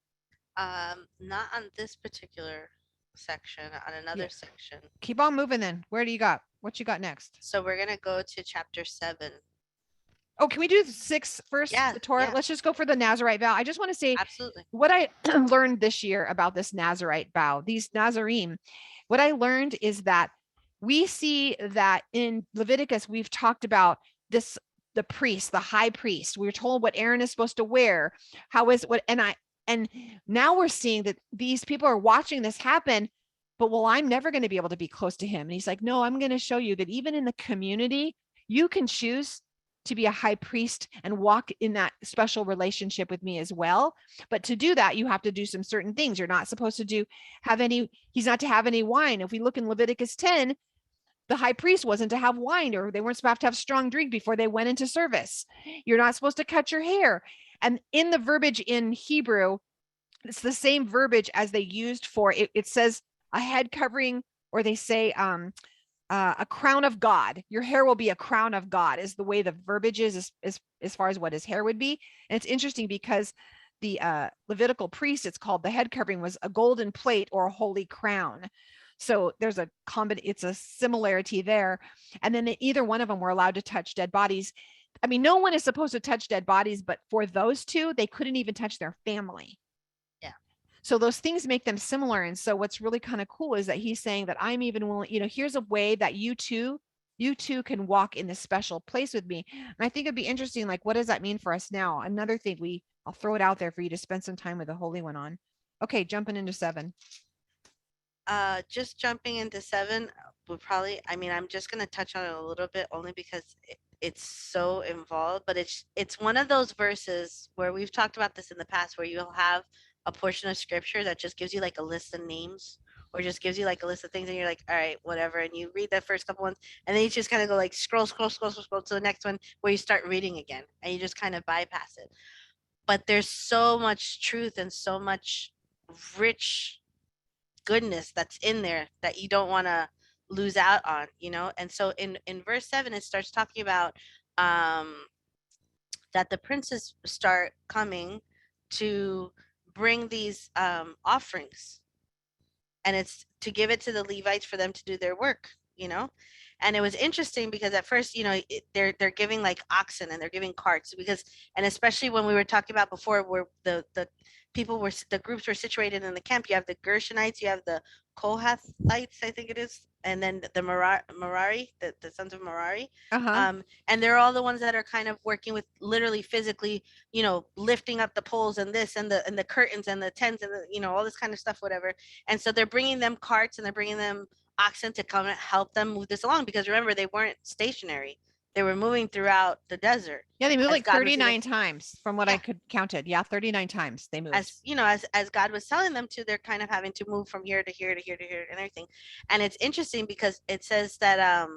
Not on this particular section, on another section. Keep on moving then. What you got next? So we're gonna go to chapter 7. Oh, can we do 6 first? Yeah, the Torah. yeah. Let's just go for the Nazarite vow. I just want to say Absolutely. what I learned this year about this Nazarite vow, these Nazarim. What I learned is that we see that in Leviticus, we've talked about this, the priest, the high priest. We were told what Aaron is supposed to wear. And now we're seeing that these people are watching this happen, but I'm never going to be able to be close to him. And he's like, no, I'm going to show you that even in the community, you can choose to be a high priest and walk in that special relationship with me as well. But to do that, you have to do some certain things. You're not supposed to he's not to have any wine. If we look in Leviticus 10, the high priest wasn't to have wine, or they weren't supposed to have strong drink before they went into service. You're not supposed to cut your hair. And in the verbiage in Hebrew, it's the same verbiage as they used for it. It says a head covering, or they say a crown of God. Your hair will be a crown of God, is the way the verbiage is as far as what his hair would be. And it's interesting because the Levitical priest, it's called the head covering, was a golden plate or a holy crown. So there's it's a similarity there. And then either one of them were allowed to touch dead bodies. No one is supposed to touch dead bodies, but for those two, they couldn't even touch their family. So those things make them similar. And so what's really kind of cool is that he's saying that I'm even willing, here's a way that you too can walk in this special place with me. And I think it'd be interesting, like, what does that mean for us now? Another thing I'll throw it out there for you to spend some time with the Holy One on. Okay, jumping into 7. Just jumping into 7 would probably, I mean, I'm just gonna touch on it a little bit only because it's so involved, but it's one of those verses where we've talked about this in the past where you'll have a portion of scripture that just gives you like a list of names or just gives you like a list of things and you're like, all right, whatever. And you read the first couple ones and then you just kind of go like scroll to the next one where you start reading again and you just kind of bypass it. But there's so much truth and so much rich goodness that's in there that you don't want to lose out on, you know. And so in verse 7 it starts talking about um that the princes start coming to bring these offerings, and it's to give it to the Levites for them to do their work, you know. And it was interesting because at first, you know, they're giving like oxen and they're giving carts because, and especially when we were talking about before, where the people were, the groups were situated in the camp. You have the Gershonites, you have the Kohathites, I think it is, and then the Merari, the sons of Merari. Uh-huh. And they're all the ones that are kind of working with literally physically, you know, lifting up the poles and this and the curtains and the tents and the, you know, all this kind of stuff, whatever. And so they're bringing them carts and they're bringing them oxen to come and help them move this along because remember they weren't stationary, they were moving throughout the desert Yeah, they moved as like God was either, 39 times from what I yeah, could counted. Yeah, 39 times they moved. as you know, as God was telling them to, they're kind of having to move from here to here to here to here and everything. And it's interesting because it says that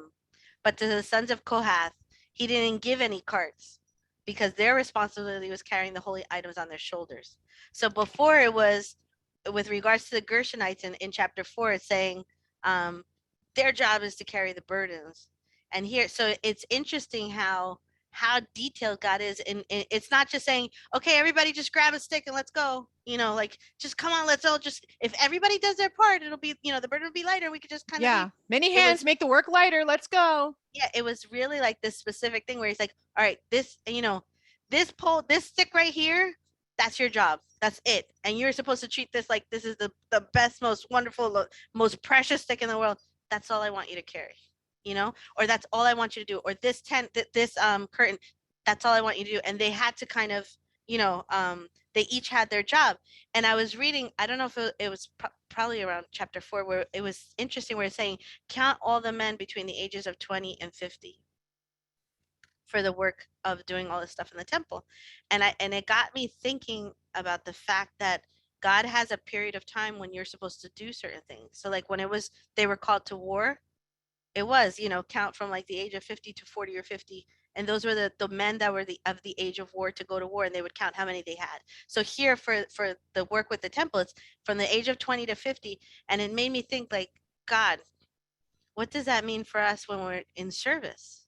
but to the sons of Kohath he didn't give any carts because their responsibility was carrying the holy items on their shoulders. So before it was with regards to the Gershonites in chapter 4 it's saying um their job is to carry the burdens. And here, so it's interesting how detailed God is. And it's not just saying, okay, everybody just grab a stick and let's go. You know, like just come on, let's all just, if everybody does their part, it'll be, you know, the burden will be lighter. We could just kind of leave. Yeah, many It hands was, make the work lighter. Let's go. yeah, it was really like this specific thing where he's like, all right, this, you know, this pole, this stick right here, that's your job. That's it. And you're supposed to treat this like this is the best, most wonderful, most precious stick in the world. That's all I want you to carry, you know, or that's all I want you to do. Or this tent, this curtain, that's all I want you to do. And they had to kind of, you know, they each had their job. And I was reading, I don't know if it was probably around chapter 4, where it was interesting, where it's saying, count all the men between the ages of 20 and 50 for the work of doing all this stuff in the temple. And it got me thinking about the fact that God has a period of time when you're supposed to do certain things. So like when it was they were called to war, it was, you know, count from like the age of 50 to 40 or 50, and those were the men that were the of the age of war to go to war, and they would count how many they had. So here for the work with the temple, it's from the age of 20 to 50. And it made me think like, God, what does that mean for us when we're in service?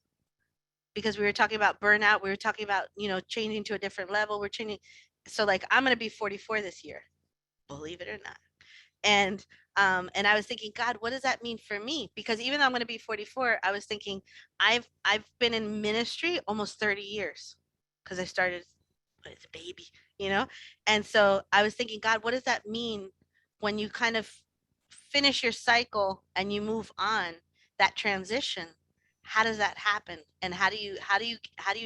Because we were talking about burnout, we were talking about, you know, changing to a different level, we're changing. So like I'm going to be 44 this year, believe it or not. And I was thinking, God, what does that mean for me? Because even though I'm going to be 44, I was thinking I've been in ministry almost 30 years because I started as a baby, you know. And so I was thinking, God, what does that mean when you kind of finish your cycle and you move on, that transition? How does that happen, and how do you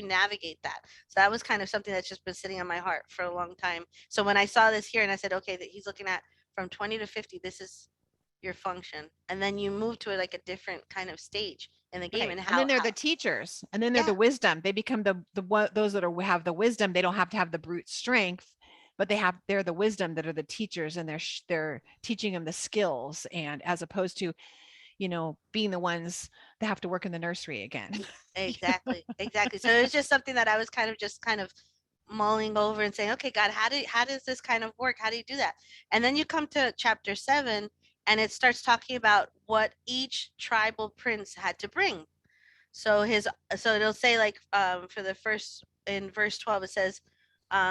navigate that? So that was kind of something that's just been sitting on my heart for a long time. So when I saw this here and I said, okay, that he's looking at from 20 to 50, this is your function. And then you move to like a different kind of stage in the game. Right. And And then they're how the teachers, and then they're yeah, the wisdom. They become those that have the wisdom. They don't have to have the brute strength, but they're the wisdom that are the teachers, and they're teaching them the skills, and as opposed to, being the ones that have to work in the nursery again. exactly. So it was just something that I was kind of mulling over and saying, okay, God, how does this kind of work? How do you do that? And then you come to chapter 7 and it starts talking about what each tribal prince had to bring. So it'll say like for the first in verse 12 it says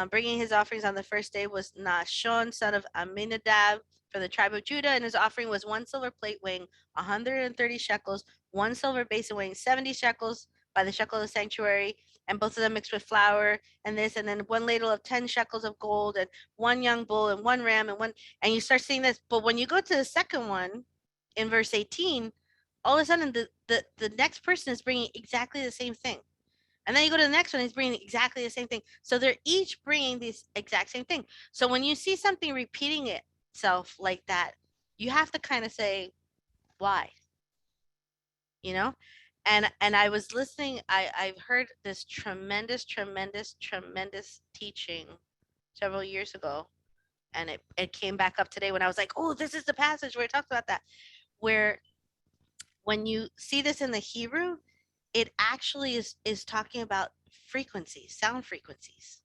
bringing his offerings on the first day was Nashon son of Aminadab for the tribe of Judah, and his offering was one silver plate weighing 130 shekels, one silver basin weighing 70 shekels by the shekel of the sanctuary, and both of them mixed with flour and this, and then one ladle of 10 shekels of gold, and one young bull and one ram and one, and you start seeing this. But when you go to the second one in verse 18, all of a sudden the next person is bringing exactly the same thing, and then you go to the next one, he's bringing exactly the same thing. So they're each bringing this exact same thing. So when you see something repeating it self like that, you have to kind of say why, you know? And I was listening, I've heard this tremendous teaching several years ago, and it came back up today when I was like, oh, this is the passage where it talks about that, where when you see this in the Hebrew, it actually is talking about frequencies, sound frequencies.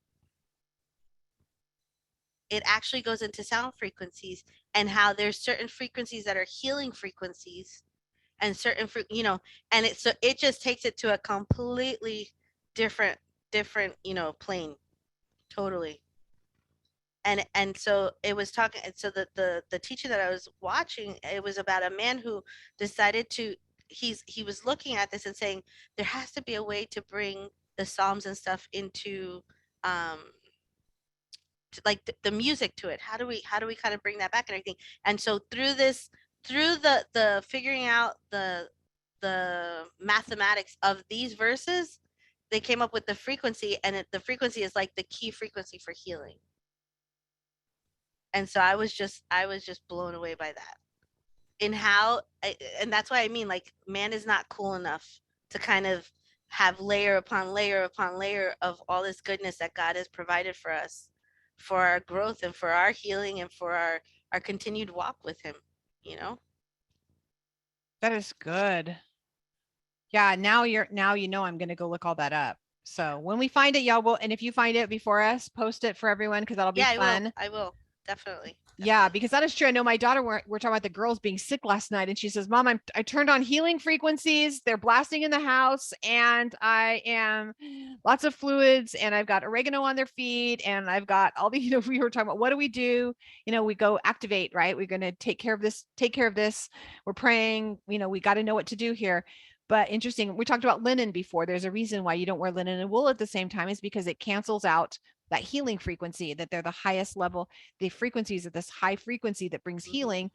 It actually goes into sound frequencies and how there's certain frequencies that are healing frequencies and certain and it just takes it to a completely different plane, totally. And so it was talking, and so the teacher that I was watching, it was about a man who decided to he was looking at this and saying there has to be a way to bring the psalms and stuff into um like the music to it. How do we kind of bring that back and everything? And so through the figuring out the mathematics of these verses, they came up with the frequency, and the frequency is like the key frequency for healing. And so I was just blown away by that. In how and that's why I mean, like, man is not cool enough to kind of have layer upon layer upon layer of all this goodness that God has provided for us, for our growth and for our healing and for our continued walk with him, you know? That is good. Yeah, now you know I'm gonna go look all that up. So when we find it, y'all will, and if you find it before us, post it for everyone because that'll be Yeah, I will. fun. I will. Definitely. Yeah, Definitely. because that is true. I know my daughter, we're talking about the girls being sick last night, and she says, Mom, I turned on healing frequencies. They're blasting in the house, and I am lots of fluids, and I've got oregano on their feet, and I've got all the, we were talking about what do we do? We go activate, right? We're gonna take care of this, take care of this. We're praying, we got to know what to do here. But interesting, we talked about linen before. There's a reason why you don't wear linen and wool at the same time, is because it cancels out that healing frequency, that they're the highest level, the frequencies at this high frequency that brings Hmm. healing.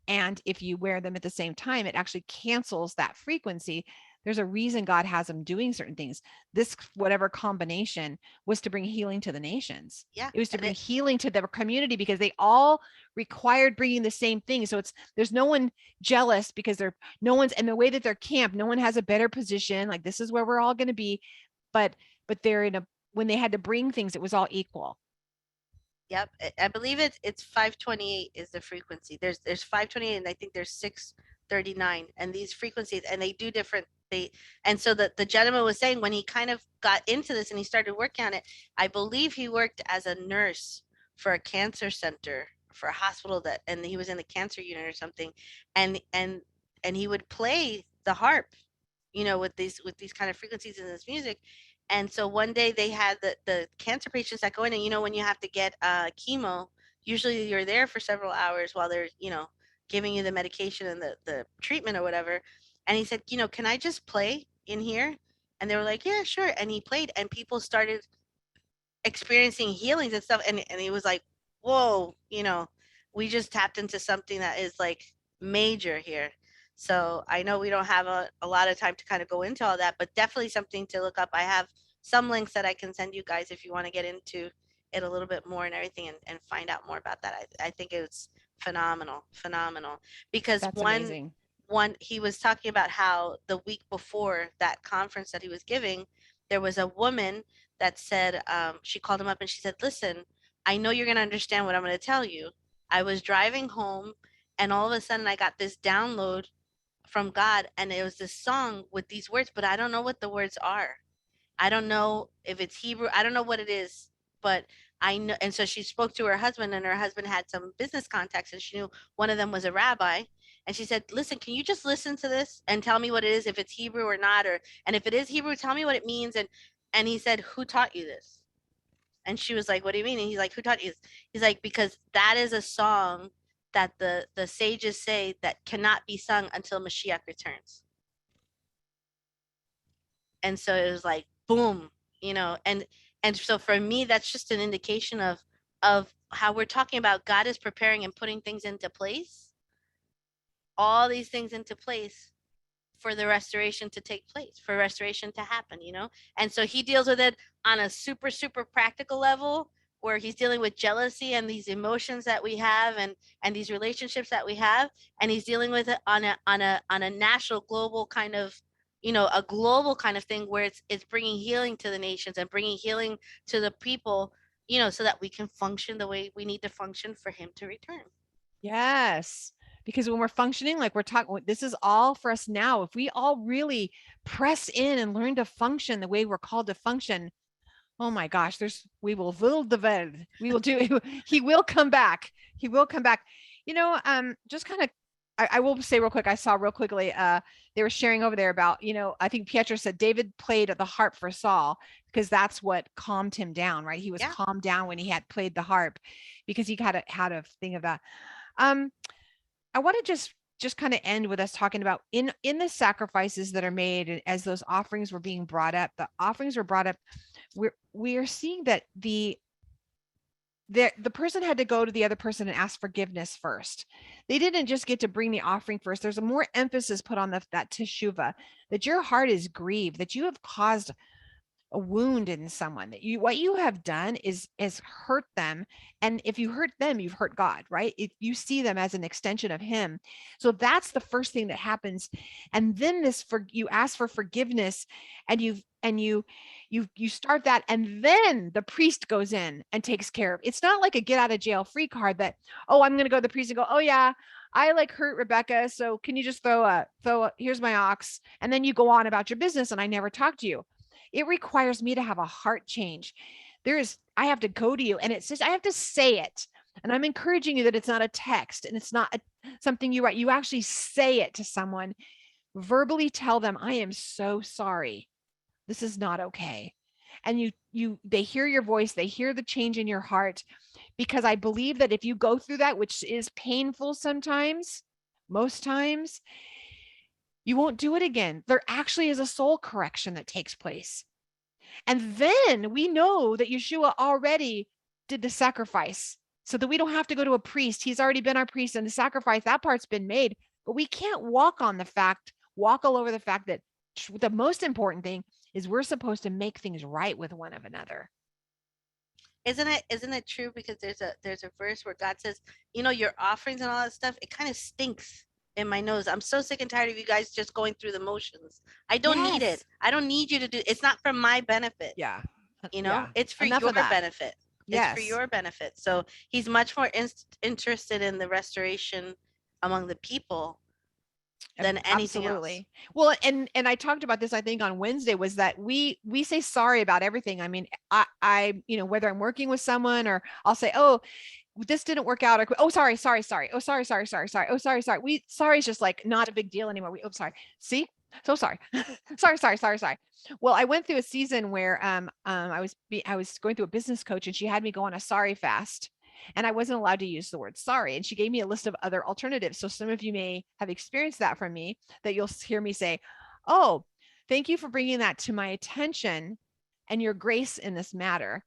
And if you wear them at the same time, it actually cancels that frequency. There's a reason God has them doing certain things. This, whatever combination, was to bring healing to the nations. Yeah. It was to And bring it, healing to their community because they all required bringing the same thing. So there's no one jealous because no one's in the way that they're camped. No one has a better position. Like, this is where we're all going to be. But they're in a, when they had to bring things, it was all equal. yep. I believe it's 528 is the frequency. There's 528, and I think there's 639, and these frequencies, and they do different they and so the gentleman was saying when he kind of got into this and he started working on it, I believe he worked as a nurse for a cancer center, for a hospital, that and he was in the cancer unit or something, and he would play the harp, with these kind of frequencies in this music. And so one day they had the cancer patients that go in, and when you have to get chemo, usually you're there for several hours while they're giving you the medication and the treatment or whatever. And he said, can I just play in here? And they were like, yeah, sure. And he played, and people started experiencing healings and stuff. And he was like, whoa, we just tapped into something that is like major here. So I know we don't have a lot of time to kind of go into all that, but definitely something to look up. I have some links that I can send you guys if you want to get into it a little bit more and everything, and find out more about that. I think it's phenomenal, phenomenal. Because That's amazing. one he was talking about how the week before that conference that he was giving, there was a woman that said, she called him up and she said, listen, I know you're going to understand what I'm going to tell you. I was driving home, and all of a sudden I got this download from God, and it was this song with these words, but I don't know what the words are. I don't know if it's Hebrew. I don't know what it is, but I know. And so she spoke to her husband, and her husband had some business contacts, and she knew one of them was a rabbi. And she said, listen, can you just listen to this and tell me what it is, if it's Hebrew or not, and if it is Hebrew, tell me what it means. And he said, who taught you this? And she was like, what do you mean? And he's like, who taught you this? He's like, because that is a song that the sages say that cannot be sung until Mashiach returns. And so it was like boom, and so for me, that's just an indication of how we're talking about God is preparing and putting things into place, all these things into place, for the restoration to take place, for restoration to happen. And so he deals with it on a super practical level, where he's dealing with jealousy and these emotions that we have, and these relationships that we have, and he's dealing with it on a national global kind of, a global kind of thing where it's bringing healing to the nations and bringing healing to the people, so that we can function the way we need to function for him to return. Yes. Because when we're functioning, like we're talking, this is all for us now. If we all really press in and learn to function the way we're called to function, oh my gosh, will the world. We will do, he will come back. He will come back. Just kind of, I will say real quick, I saw real quickly, they were sharing over there about, I think Pietro said David played the harp for Saul because that's what calmed him down, right? He was Yeah. calmed down when he had played the harp because he had a thing of that. Um, I want to just kind of end with us talking about in the sacrifices that are made as those offerings were being brought up. The offerings were brought up. We are seeing that the person had to go to the other person and ask forgiveness first. They didn't just get to bring the offering first. There's a more emphasis put on that teshuva, that your heart is grieved, that you have caused a wound in someone, that what you have done is hurt them, and if you hurt them, you've hurt God, right? If you see them as an extension of him, so that's the first thing that happens. And then you ask for forgiveness, and you start that, and then the priest goes in and takes care of. It's not like a get out of jail free card that, oh, I'm going to go to the priest and go, oh yeah, I hurt Rebecca, so can you just here's my ox, and then you go on about your business and I never talk to you. It requires me to have a heart change. I have to go to you, and it's just, I have to say it. And I'm encouraging you that it's not a text and it's not something you write. You actually say it to someone, verbally tell them, I am so sorry. This is not okay. And they hear your voice, they hear the change in your heart, because I believe that if you go through that, which is painful sometimes, most times, you won't do it again. There actually is a soul correction that takes place. And then we know that Yeshua already did the sacrifice so that we don't have to go to a priest. He's already been our priest, and the sacrifice, that part's been made. But we can't walk all over the fact that the most important thing is we're supposed to make things right with one another. Isn't it true? Because there's a verse where God says, your offerings and all that stuff, it kind of stinks in my nose. I'm so sick and tired of you guys just going through the motions. I don't need it. I don't need you to do. It's not for my benefit. Yeah. It's for Enough your of that. benefit. Yes. It's for your benefit. So he's much more interested in the restoration among the people than anything else. Well, and I talked about this, I think on Wednesday, was that we say sorry about everything. I mean, I whether I'm working with someone or I'll say, oh, this didn't work out. Or, oh, sorry. Oh, sorry. Oh, sorry. Sorry is just like not a big deal anymore. Oh, sorry. See? So sorry. sorry. Well, I went through a season where I was going through a business coach, and she had me go on a sorry fast. And I wasn't allowed to use the word sorry. And she gave me a list of other alternatives. So some of you may have experienced that from me, that you'll hear me say, oh, thank you for bringing that to my attention and your grace in this matter.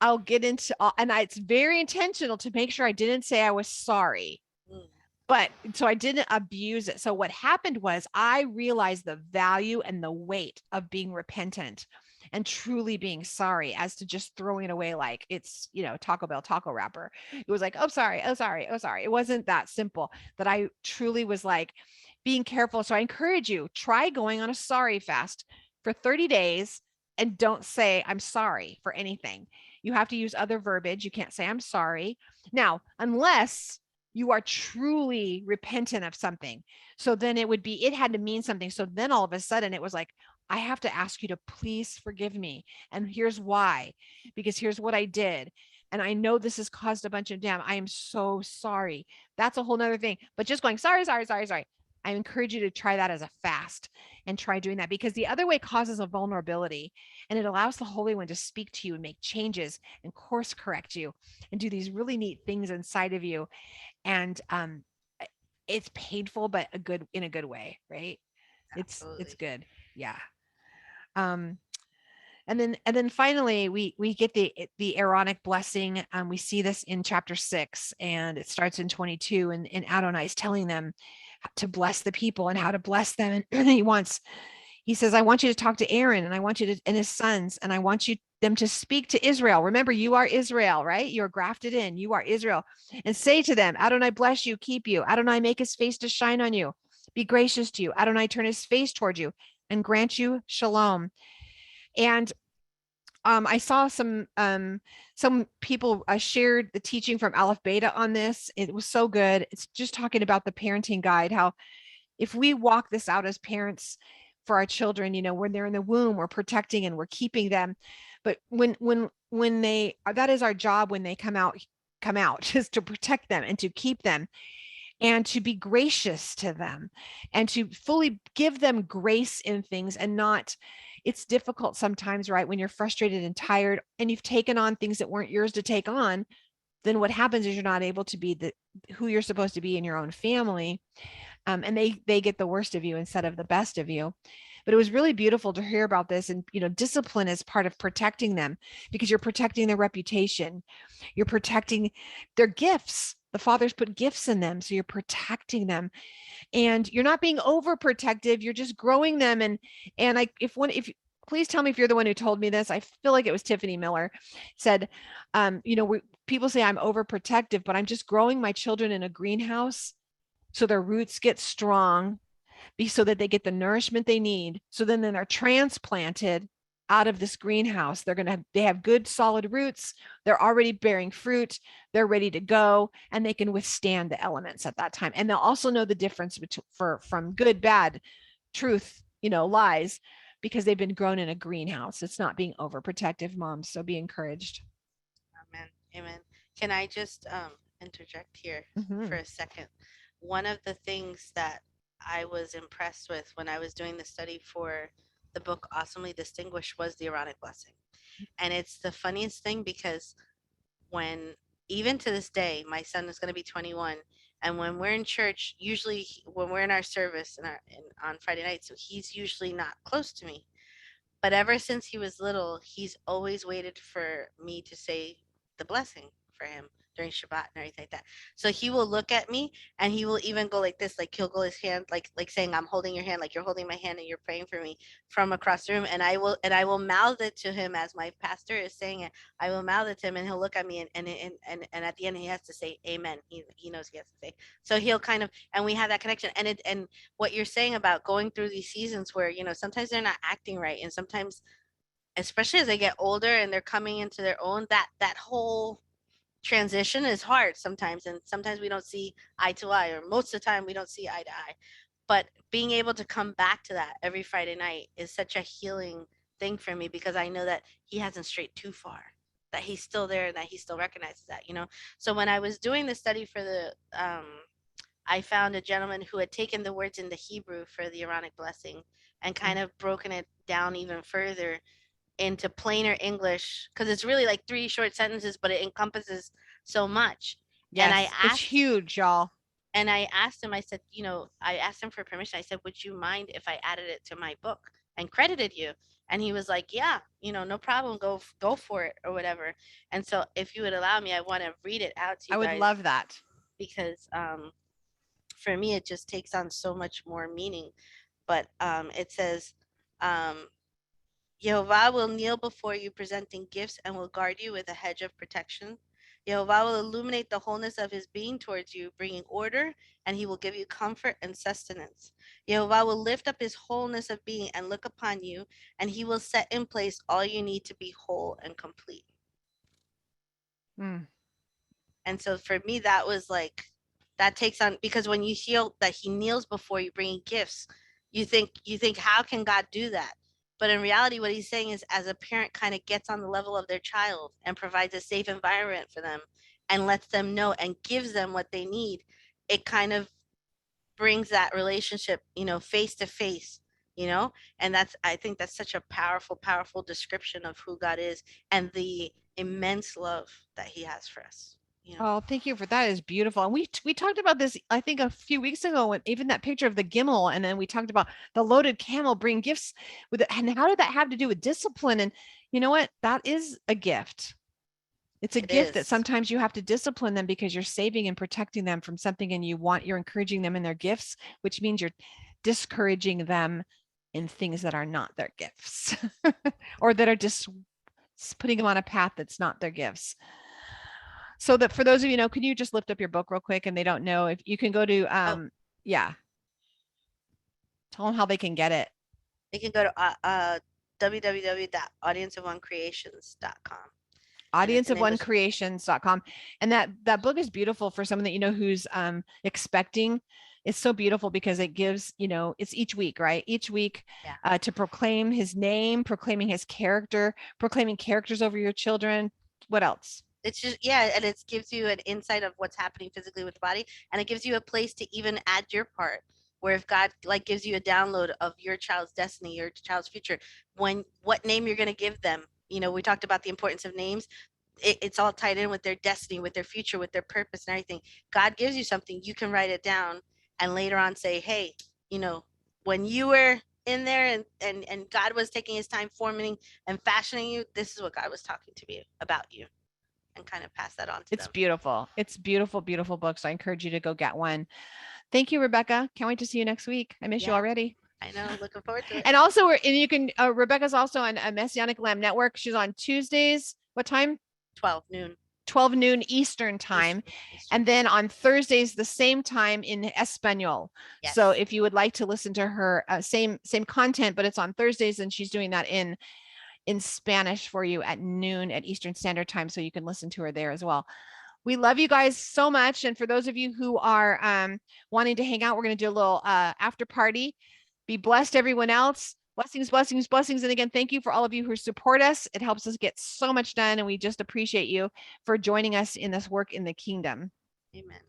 I'll get into, it's very intentional to make sure I didn't say I was sorry, but so I didn't abuse it. So what happened was I realized the value and the weight of being repentant and truly being sorry, as to just throwing it away like it's, Taco Bell taco wrapper. It was like, oh, sorry. It wasn't that simple. That I truly was like being careful. So I encourage you, try going on a sorry fast for 30 days and don't say I'm sorry for anything. You have to use other verbiage. You can't say I'm sorry. Now, unless you are truly repentant of something. So then it had to mean something. So then all of a sudden it was like, I have to ask you to please forgive me. And here's why, because here's what I did. And I know this has caused a bunch of damage. I am so sorry. That's a whole nother thing. But just going, sorry. I encourage you to try that as a fast and try doing that, because the other way causes a vulnerability, and it allows the Holy One to speak to you and make changes and course correct you and do these really neat things inside of you. And it's painful, but in a good way, right? Absolutely. It's good. Yeah. And then finally we get the Aaronic blessing. We see this in chapter 6, and it starts in 22, and Adonai is telling them to bless the people and how to bless them. And he says, I want you to talk to Aaron, and I want you to, and his sons, and I want you them to speak to Israel. Remember, you are Israel, right? You're grafted in. You are Israel. And say to them, Adonai bless you, keep you. Adonai make his face to shine on you, be gracious to you. Adonai turn his face toward you and grant you shalom. And I saw some people shared the teaching from Aleph Beta on this. It was so good. It's just talking about the parenting guide, how if we walk this out as parents for our children, when they're in the womb, we're protecting and we're keeping them. But when they, that is our job when they come out is to protect them and to keep them and to be gracious to them and to fully give them grace in things and not, it's difficult sometimes, right? When you're frustrated and tired and you've taken on things that weren't yours to take on, then what happens is you're not able to be who you're supposed to be in your own family. And they get the worst of you instead of the best of you. But it was really beautiful to hear about this. And discipline is part of protecting them, because you're protecting their reputation, you're protecting their gifts. The fathers put gifts in them, so you're protecting them, and you're not being overprotective. You're just growing them. And if please tell me if you're the one who told me this. I feel like it was Tiffany Miller said, people say I'm overprotective, but I'm just growing my children in a greenhouse so their roots get strong, so that they get the nourishment they need. So then they're transplanted out of this greenhouse. They have good solid roots. They're already bearing fruit. They're ready to go, and they can withstand the elements at that time. And they'll also know the difference from good, bad, truth, lies, because they've been grown in a greenhouse. It's not being overprotective, moms. So be encouraged. Amen. Amen. Can I just interject here for Mm-hmm. a second? One of the things that I was impressed with when I was doing the study for the book Awesomely Distinguished was the Aaronic blessing. And it's the funniest thing because when, even to this day, my son is going to be 21, and when we're in church, usually when we're in our service on Friday nights, so he's usually not close to me. But ever since he was little, he's always waited for me to say the blessing for him during Shabbat and everything like that. So he will look at me and he will even go like this, like he'll go his hand, like saying, "I'm holding your hand, like you're holding my hand and you're praying for me," from across the room. And I will mouth it to him as my pastor is saying it. I will mouth it to him and he'll look at me and at the end he has to say amen. He knows he has to say. So he'll kind of, and we have that connection. And what you're saying about going through these seasons where, sometimes they're not acting right, and sometimes, especially as they get older and they're coming into their own, that whole transition is hard sometimes, and sometimes we don't see eye to eye, or most of the time we don't see eye to eye. But being able to come back to that every Friday night is such a healing thing for me, because I know that he hasn't strayed too far, that he's still there, and that he still recognizes that. So when I was doing the study for the I found a gentleman who had taken the words in the Hebrew for the Aaronic blessing and kind of broken it down even further into plainer English, because it's really like three short sentences, but it encompasses so much. And I Yes, it's asked, huge, y'all. I said, I asked him for permission. I said, "Would you mind if I added it to my book and credited you?" And he was like, "Yeah, no problem. Go for it or whatever." And so, if you would allow me, I want to read it out to I you would guys, love that. because for me, it just takes on so much more meaning. But it says, um, Jehovah will kneel before you, presenting gifts, and will guard you with a hedge of protection. Jehovah will illuminate the wholeness of his being towards you, bringing order, and he will give you comfort and sustenance. Jehovah will lift up his wholeness of being and look upon you, and he will set in place all you need to be whole and complete. Mm. And so for me, that was like, that takes on, because when you hear that he kneels before you bringing gifts, you think how can God do that? But in reality, what he's saying is, as a parent kind of gets on the level of their child and provides a safe environment for them and lets them know and gives them what they need, it kind of brings that relationship, face to face, and I think that's such a powerful, powerful description of who God is and the immense love that he has for us. Oh, thank you for that. Is beautiful. And we talked about this, I think, a few weeks ago, when even that picture of the Gimel, and then we talked about the loaded camel bring gifts with it. And how did that have to do with discipline? And you know what? That is a gift. It's a It gift that is. sometimes you have to discipline them because you're saving and protecting them from something, and you're encouraging them in their gifts, which means you're discouraging them in things that are not their gifts or that are putting them on a path that's not their gifts. So that for those of you know, can you just lift up your book real quick and they don't know if you can go to, Oh, yeah, tell them how they can get it. you can go to www.audienceofonecreations.com. And it was Audienceofonecreations.com. And that book is beautiful for someone that you know who's expecting. It's so beautiful because it gives, you know, it's each week, right? Each week yeah. to proclaim his name, proclaiming his character, proclaiming characters over your children. What else? It's just, yeah, and it gives you an insight of what's happening physically with the body, and it gives you a place to even add your part, where if God like gives you a download of your child's destiny, your child's future, when what name you're going to give them. You know, we talked about the importance of names. It's all tied in with their destiny, with their future, with their purpose and everything. God gives you something, you can write it down and later on say, hey, you know, when you were in there and God was taking his time forming and fashioning you, this is what God was talking to me about you, and kind of pass that on to It's them. beautiful. It's beautiful, beautiful book. So I encourage you to go get one. Thank you, Rebecca. Can't wait to see you next week. I miss you Yeah, already. I know. Looking forward to it. And also, and you can, Rebecca's also on a Messianic Lamb Network. She's on Tuesdays. What time? 12 noon. 12 noon Eastern time. Eastern. And then on Thursdays, the same time in Espanol. Yes. So if you would like to listen to her, same content, but it's on Thursdays, and she's doing that in Spanish for you at noon at Eastern Standard Time. So you can listen to her there as well. We love you guys so much. And for those of you who are wanting to hang out, we're going to do a little after party. Be blessed, everyone else. Blessings, blessings, blessings. And again, thank you for all of you who support us. It helps us get so much done. And we just appreciate you for joining us in this work in the kingdom. Amen.